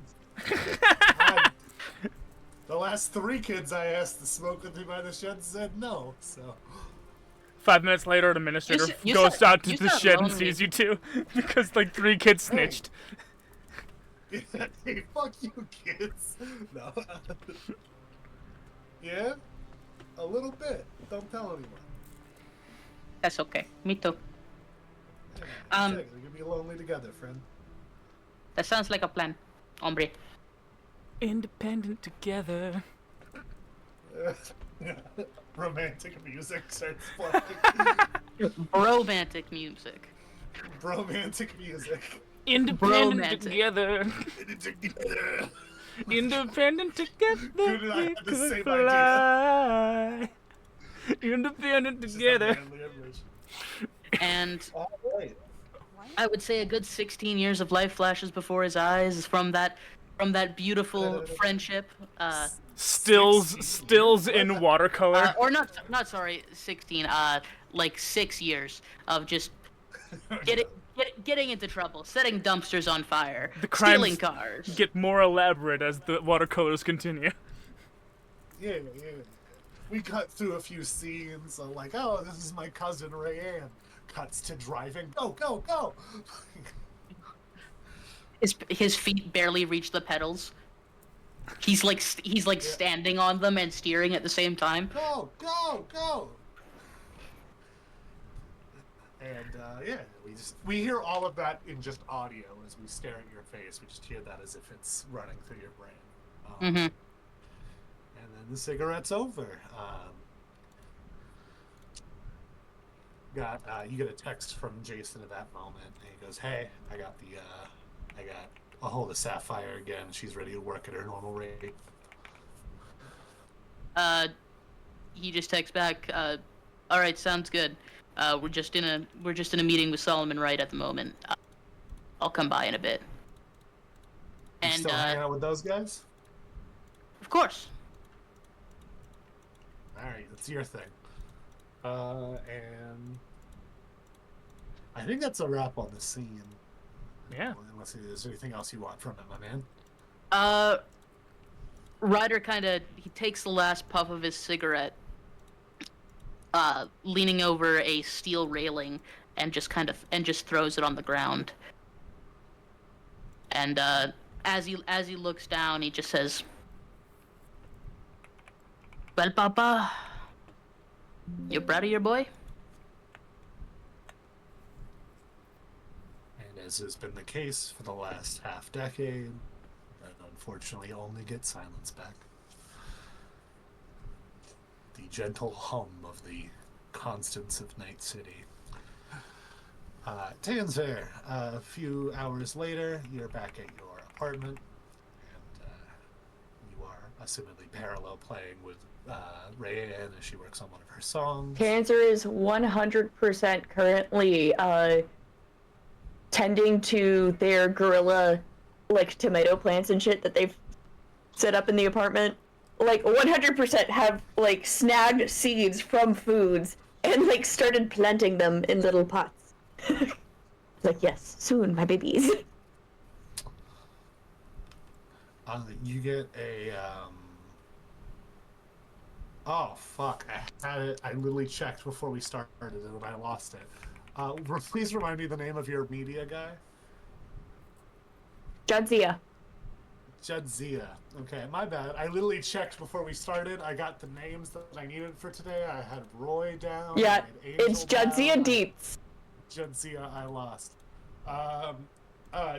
The last 3 kids I asked to smoke with me by the shed said no, so... 5 minutes later, an administrator You goes sound- out to you the sound shed and lonely. sees you two because like 3 kids snitched. Hey, fuck you, kids. No. Yeah? A little bit. Don't tell anyone. That's okay. Me too. Yeah, Um, exactly. You'll be lonely together, friend. That sounds like a plan, hombre. Independent together. Romantic music starts playing. Romantic music. Romantic music. Independent Romantic. together. Independent together. Dude and I We had the could same fly. Independent This is a together. manly image. And All right. Why I would say a good 16 years of life flashes before his eyes from that beautiful friendship. Stills in watercolor. Or not sorry, 16. Like 6 years of just getting into trouble, setting dumpsters on fire, The stealing crimes cars. get more elaborate as the watercolors continue. Yeah. We cut through a few scenes, like, oh, this is my cousin Rayanne. Cuts to driving. Go! His feet barely reach the pedals. He's like standing on them and steering at the same time. Go! And we hear all of that in just audio as we stare at your face. We just hear that as if it's running through your brain. And then the cigarette's over. You get a text from Jason at that moment, and he goes, "Hey, I got a hold of Sapphire again. She's ready to work at her normal rate." He just texts back, "All right, sounds good. We're just in a meeting with Solomon right at the moment. I'll come by in a bit." You And still hanging out with those guys? of course. All right, that's your thing. And I think that's a wrap on the scene. Yeah. Unless there's anything else you want from it, my man. Ryder he takes the last puff of his cigarette, leaning over a steel railing, and just throws it on the ground. And as he looks down, he just says, "Well, Papa, you proud of your boy?" And as has been the case for the last half-decade, and unfortunately only get silence back. The gentle hum of the constants of Night City. Tanzer, a few hours later, you're back at your apartment, and you are assumedly parallel playing with Rayanne as she works on one of her songs. Cancer is 100% currently tending to their gorilla, like, tomato plants and shit that they've set up in the apartment. Like, 100% have, like, snagged seeds from foods and, like, started planting them in little pots. Like, yes, soon, my babies. You get a, oh, fuck. I had it. I literally checked before we started and I lost it. Please remind me the name of your media guy. Jadzia. Jadzia. Okay, my bad. I literally checked before we started. I got the names that I needed for today. I had Roy down. Yeah, I had Angel it's Jadzia down. Dietz. Jadzia, I lost.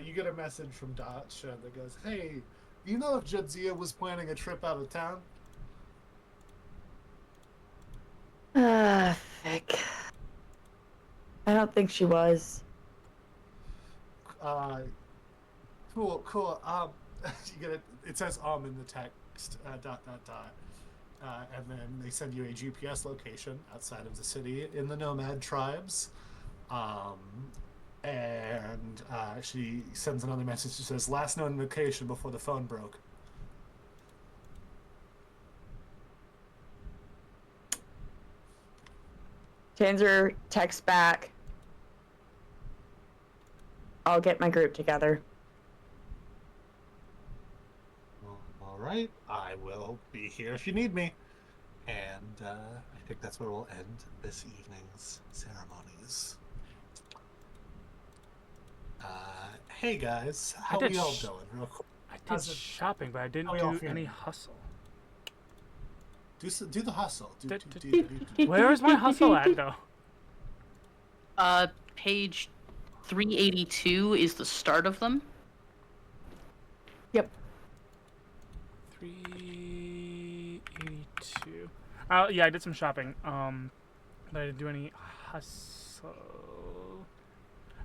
You get a message from Dotch that goes, "Hey, you know if Jadzia was planning a trip out of town?" Fick. I don't think she was. Cool. You get it says in the text, ... and then they send you a GPS location outside of the city in the Nomad tribes. And she sends another message that says, "Last known location before the phone broke." Tanzer texts back, "I'll get my group together." All right, I will be here if you need me. And I think that's where we'll end this evening's ceremonies. Hey guys, how are we all doing? Real quick. I did shopping, but I didn't do any hustle. Do the hustle. Where is my hustle at, though? Page 382 is the start of them. Yep. 382. Yeah, I did some shopping. But I didn't do any hustle.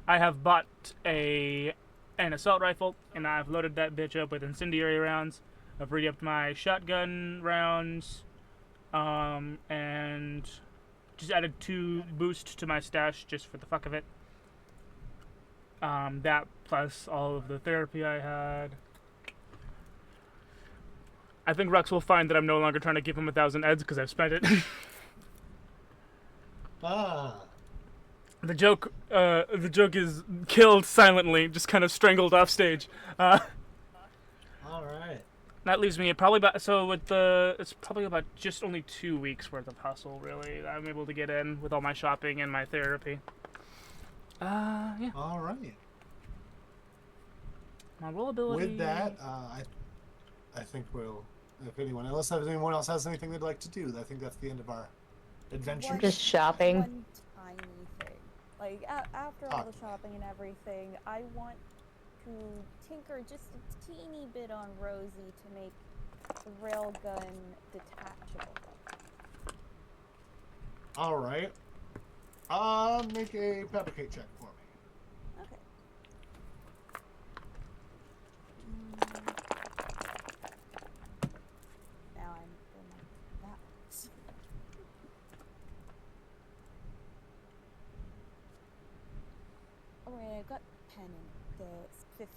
I have bought an assault rifle, and I've loaded that bitch up with incendiary rounds. I've re-upped my shotgun rounds, and just added 2 boost to my stash just for the fuck of it. That plus all of the therapy I had. I think Rux will find that I'm no longer trying to give him 1,000 eds because I've spent it. The joke is killed silently, just kind of strangled off stage. All right. That leaves me probably about it's probably about just only 2 weeks worth of hustle really that I'm able to get in with all my shopping and my therapy. Yeah. All right. My roll ability. With that, I think we'll. If anyone else has anything they'd like to do, I think that's the end of our adventure. Just shopping. One tiny thing. Like, after all the shopping and everything, I want to tinker just a teeny bit on Rosie to make the railgun detachable. All right. Make a fabricate check for me. Okay. Now I'm in my balance. Alright, I've got pen in the 15.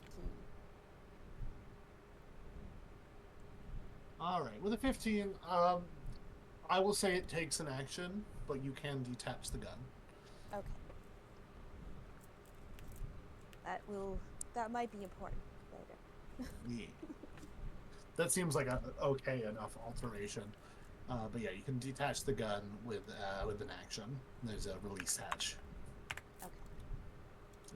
All right. With a 15, I will say it takes an action, but you can detach the gun. Okay. That might be important later. Yeah. That seems like a okay enough alteration. But yeah, you can detach the gun with an action. There's a release hatch. Okay.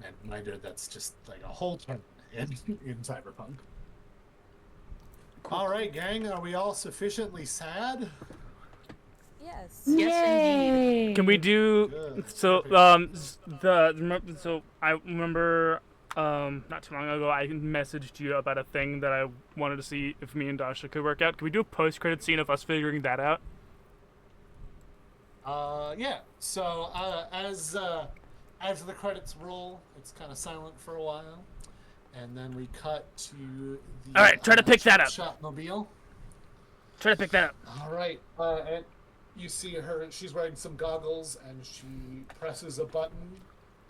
And reminder, that's just like a whole turn in Cyberpunk. All right, gang, are we all sufficiently sad? Yes. Yay! Can we do Good. so? So I remember not too long ago I messaged you about a thing that I wanted to see if me and Dasha could work out. Can we do a post-credit scene of us figuring that out? Yeah. So as the credits roll, it's kind of silent for a while, and then we cut to the. All right, try to pick that up. Shopmobile. Try to pick that up. All right. And you see her. She's wearing some goggles, and she presses a button,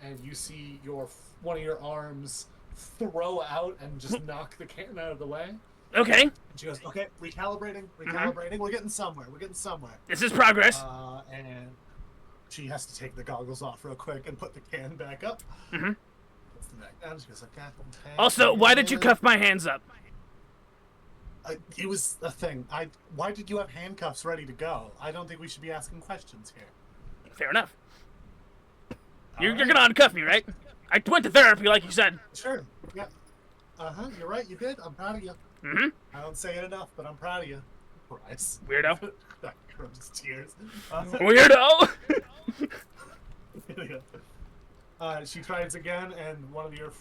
and you see one of your arms throw out and just knock the can out of the way. Okay, And she goes, "Okay, recalibrating. We're getting somewhere. this is progress. And she has to take the goggles off real quick and put the can back up. Mhm. Puts them back down. She goes, "Okay." Also, why did you cuff my hands up? It was a thing. Why did you have handcuffs ready to go? I don't think we should be asking questions here. Fair enough. You're All right. gonna uncuff me, right? I went to therapy, like you said. Sure. Yeah. You're right. You did. I'm proud of you. Mm-hmm. I don't say it enough, but I'm proud of you. Bryce. Weirdo. That grows tears. Weirdo. She tries again, and one of your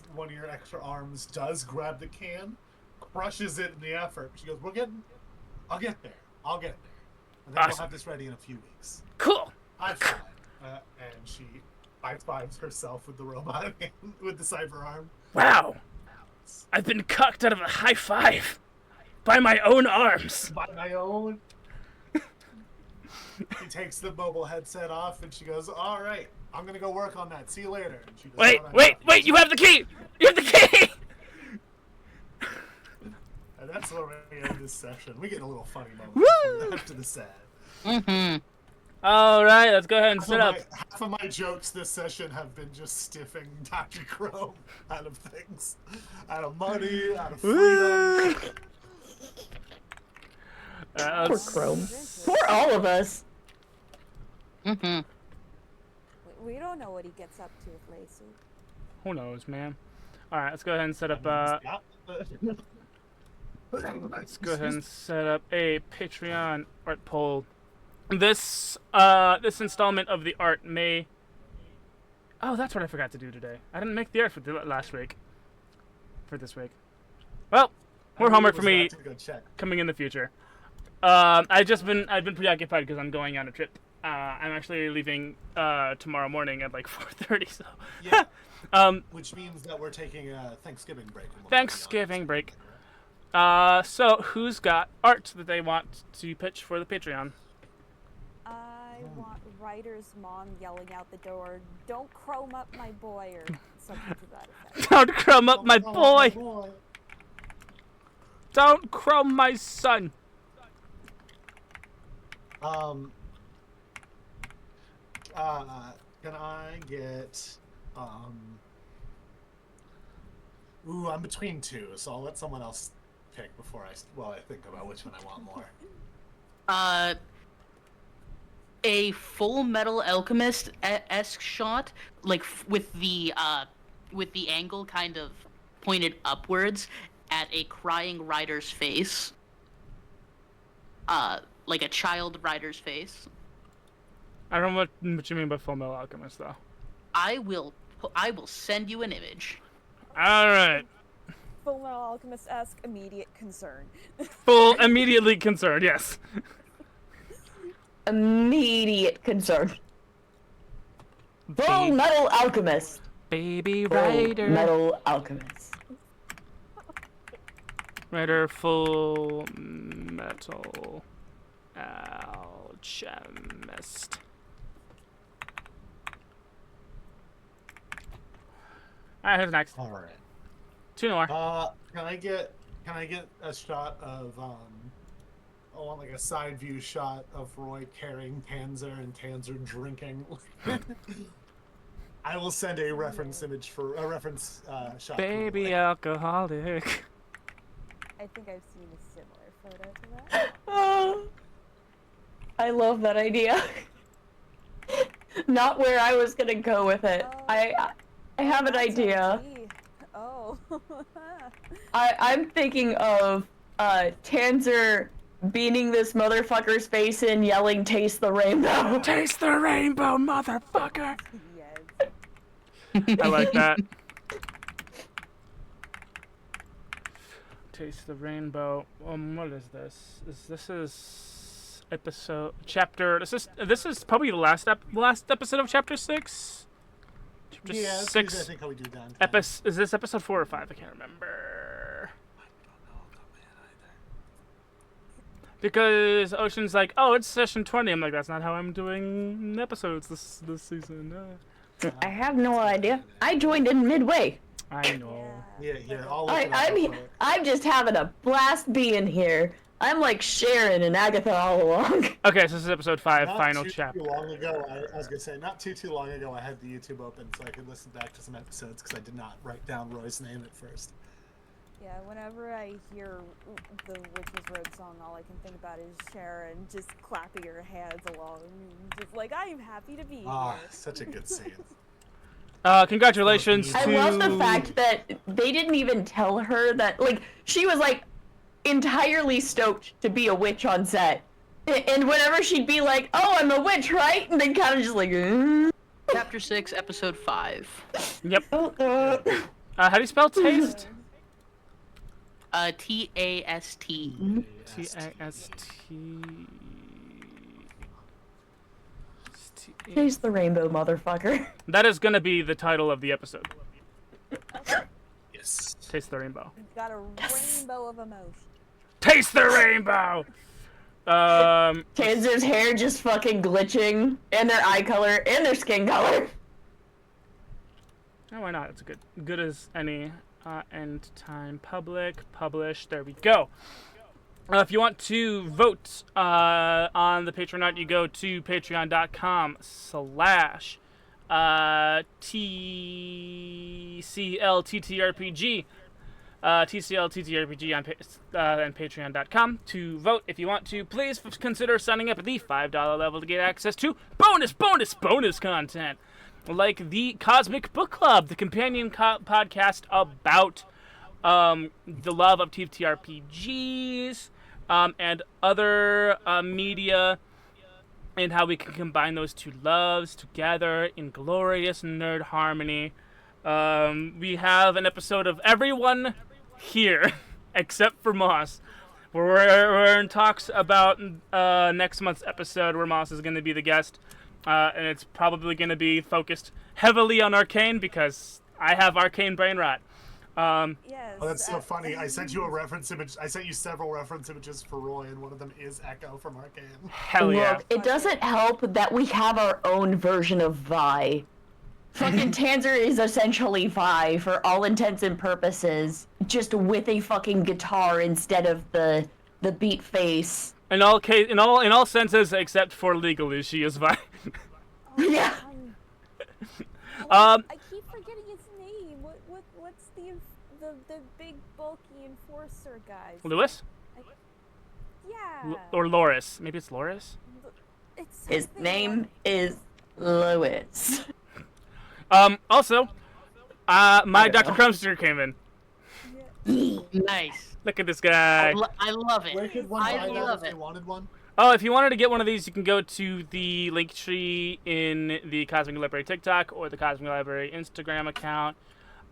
extra arms does grab the can, crushes it in the effort. She goes, I'll get there. And then we'll Awesome. have this ready in a few weeks. Cool. High five. And she high fives herself with the robot hand, with the cyber arm. Wow. I've been cucked out of a high five by my own arms. By my own. She takes the mobile headset off and she goes, "All right, I'm gonna go work on that. See you later." And she goes, Wait! You have the key. You have the key. And that's where we end this session. We get a little funny moment Woo! after the sad. Mm-hmm. All right, let's go ahead and set up. Half of my jokes this session have been just stiffing Dr. Chrome out of things, out of money, out of freedom. Poor Chrome. Poor all of us. Mm-hmm. We don't know what he gets up to with Lacey. Who knows, man? All right, let's go ahead and set up. Let's go ahead and set up a Patreon art poll. This installment of the art may. Oh, that's what I forgot to do today. I didn't make the art for last week. For this week. Well, more homework for me coming in the future. I've been preoccupied because I'm going on a trip. I'm actually leaving tomorrow morning at like 4:30. So. Yeah. Which means that we're taking a Thanksgiving break. Thanksgiving break. So who's got art that they want to pitch for the Patreon? I want Ryder's mom yelling out the door, "Don't chrome up my boy," or something to that effect. Don't crumb up my boy. Don't crumb my son. Can I get, ooh, I'm between two, so I'll let someone else pick before I think about which one I want more. A Full Metal Alchemist-esque shot, like with the angle kind of pointed upwards at a crying Ryder's face. Like a child Ryder's face. I don't know what you mean by Full Metal Alchemist, though. I will send you an image. All right. Full Metal Alchemist-esque immediate concern. Full immediately concerned. Yes. Immediate concern. Full Metal Alchemist. Baby Full Ryder. Metal Alchemist. Ryder Full Metal Alchemist. Alright, who's next? All right. Two more. Can I get a shot of I want like a side view shot of Roy carrying Tanzer and Tanzer drinking. I will send a reference image for a reference shot. Baby alcoholic. I think I've seen a similar photo to that. Oh, I love that idea. Not where I was gonna go with it. Oh. I have an idea. Oh. I'm thinking of Tanzer beating this motherfucker's face in, yelling, "Taste the rainbow." Taste the rainbow, motherfucker. Yes. I like that. Taste the rainbow. What is this? This is episode chapter. This is probably the last episode of chapter 6. Chapter Yeah, that's 6. usually, I think how we do downtown. Is this episode 4 or 5? I can't remember. I don't know off the top of my head either. Because Ocean's like, oh, it's session 20. I'm like, that's not how I'm doing episodes this season. I have no idea. I joined in midway. I know. Yeah, here. I'll look it up real quick. I'm just having a blast being here. I'm like Sharon and Agatha all along. Okay, so this is episode 5, Not final too chapter. long ago, I was gonna say not too long ago, I had the YouTube open so I could listen back to some episodes because I did not write down Roy's name at first. Yeah, whenever I hear the Witch's Road song, all I can think about is Sharon just clapping her hands along, just like, I'm happy to be here. Ah, such a good scene. Congratulations I to... love the fact that they didn't even tell her that, like, she was like entirely stoked to be a witch on set. And whenever she'd be like, "Oh, I'm a witch, right?" And then kind of just like, Chapter 6, Episode 5. Yep. How do you spell taste? T-A-S-T. T-A-S-T... Taste the rainbow, motherfucker. That is gonna be the title of the episode. Yes. Taste the rainbow. You've got a rainbow of emotion. Taste the rainbow! Tanzer's hair just fucking glitching, and their eye color, and their skin color. Oh, why not? It's good as any. End time publish. There we go. If you want to vote on the Patreon, you go to patreon.com/TCLTTRPG. TCLTTRPG on Patreon.com to vote. If you want to, please consider signing up at the $5 level to get access to bonus content, like the Cosmic Book Club, the companion podcast about the love of TTRPGs and other media, and how we can combine those two loves together in glorious nerd harmony. We have an episode of everyone here except for Moss. We're in talks about next month's episode where Moss is going to be the guest, and it's probably going to be focused heavily on Arcane because I have Arcane brain rot. Yes. Oh, that's so funny. I sent you a reference image. I sent you several reference images for Roy, and one of them is Echo from Arcane. Hell yeah. Look, it doesn't help that we have our own version of Vi. Fucking Tanzer is essentially Vi for all intents and purposes, just with a fucking guitar instead of the beat face. In all senses except for legally, she is Vi. Yeah. I keep forgetting his name. What's the big bulky enforcer guys? Lewis? Yeah. Or Loris? Maybe it's Loris? It's His something name like- is Lewis. Also, my Dr. Crumb sticker came in. Nice. Look at this guy. I love it. Where could one I buy that love if they it. wanted one? Oh, if you wanted to get one of these, you can go to the link tree in the Cosmic Library TikTok or the Cosmic Library Instagram account.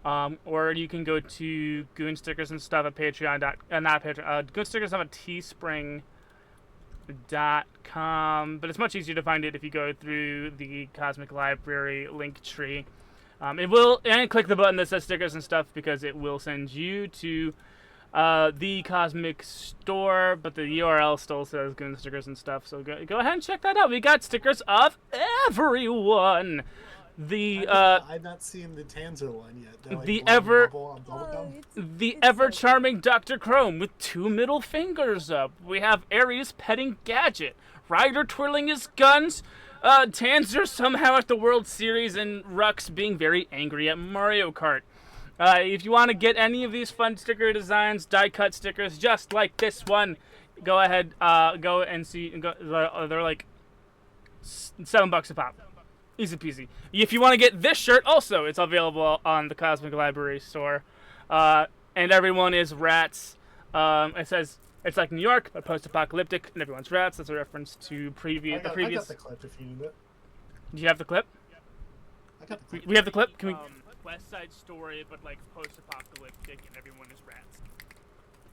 Or you can go to Goon Stickers and stuff at Goon Stickers at teespring.com. But it's much easier to find it if you go through the Cosmic Library link tree. And click the button that says stickers and stuff, because it will send you to the Cosmic Store, but the URL still says Goon Stickers and stuff, so go ahead and check that out. We got stickers of everyone. I've not seen the Tanzer one yet. They're like the blowing ever- bubble on bubblegum. The It's ever so charming Dr. Chrome with 2 middle fingers up. We have Ares petting Gadget, Ryder twirling his guns, Tanzer somehow at the World Series, and Rux being very angry at Mario Kart. If you want to get any of these fun sticker designs, die-cut stickers just like this one, go ahead, go and see. They're like $7 a pop. Easy peasy. If you want to get this shirt, also, it's available on the Cosmic Library store. And everyone is rats. It says it's like New York, but post-apocalyptic, and everyone's rats. That's a reference to I previous. got the clip if you need it. Do you have the clip? I got the clip. We have the clip. Can we? West Side Story, but like post-apocalyptic, and everyone is rats.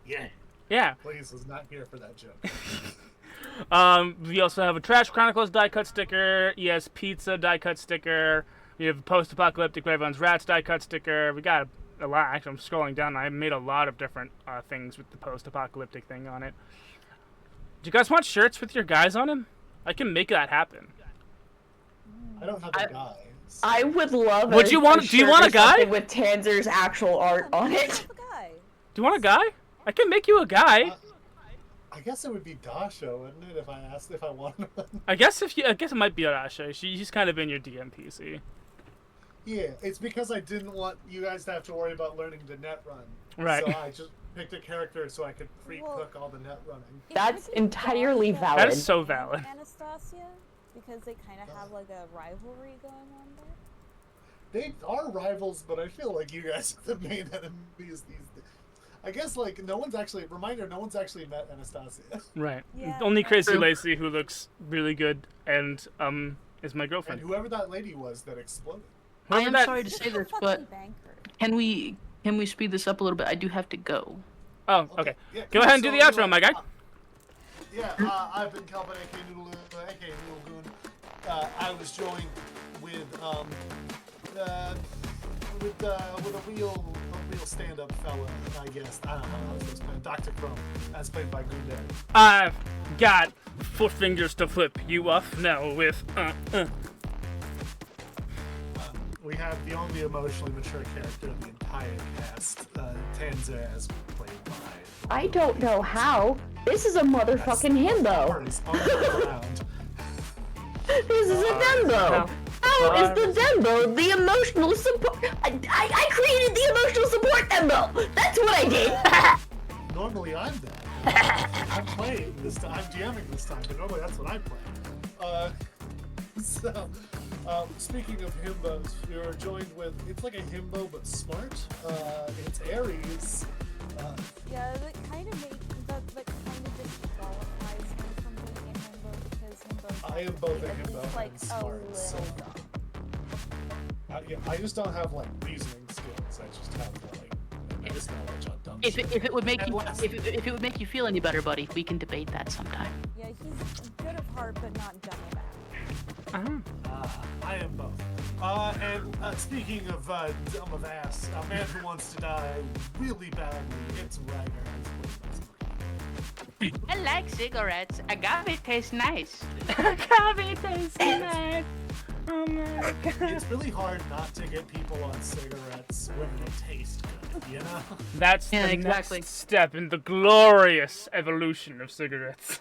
Yeah. Yeah. Please was not here for that joke. We also have a Trash Chronicles die-cut sticker, ES Pizza die-cut sticker. We have a post-apocalyptic, but everyone's rats die-cut sticker. We got a lot. Actually, I'm scrolling down. I made a lot of different things with the post-apocalyptic thing on it. Do you guys want shirts with your guys on them? I can make that happen. I don't have a guy. So. I would love. Would you want? Do you want a guy? With Tanzer's actual art on it? What's the guy? Do you want a guy? I can make you a guy. I guess it would be Dasha, wouldn't it, if I asked if I wanted one? I guess it might be Arasha. She's kind of in your DMPC. Yeah, it's because I didn't want you guys to have to worry about learning the net run. Right. So I just picked a character so I could pre-cook all the net running. That's entirely valid. That is so valid. Anastasia, because they kind of have like a rivalry going on there. They are rivals, but I feel like you guys are the main enemies these days. I guess, like, no one's actually met Anastasia. Right. Yeah. Only Crazy True. Lacey, who looks really good and is my And girlfriend. whoever that lady was that exploded. I Whoever am that- sorry to say She's a this, fucking but banker. can we speed this up a little bit? I do have to go. Oh, okay. Yeah, Go ahead and do the so, outro, my guy. I've been Calvin, aka Noodledoodler, aka Noodle Goon. I was joined with a real stand-up fella, I guess. I don't know how this was played. Dr. Chrome, as played by Goondad. I've got 4 fingers to flip you off now with We have the only emotionally mature character in the entire cast, Tanzer, as played by. I don't know how. This is a motherfucking himbo. He's on the ground. This is a Dembo. How is the Dembo the emotional support? I created the emotional support Dembo. That's what I did. Normally I'm that. I'm playing this time. I'm DMing this time, but normally that's what I play. Speaking of himbos, you're joined with, it's like a himbo but smart. It's Ares. Yeah, that kind of disqualifies him from being a himbo because himbo's I am both a at himbo least, like and a smart, little so- dumb. Yeah, I just don't have like reasoning skills. I just have like medicinal knowledge on dumb If shit. it would make And you last- if it would make you feel any better, buddy, we can debate that sometime. Yeah, he's good of heart but not dumb of act. Uh-huh. I am both. And speaking of dumb of ass, a man who wants to die really badly, it's Ryder. I like cigarettes. Agave tastes nice. Agave tastes nice. Oh my god. It's really hard not to get people on cigarettes when they taste good, you know? That's Yeah, the exactly. next step in the glorious evolution of cigarettes.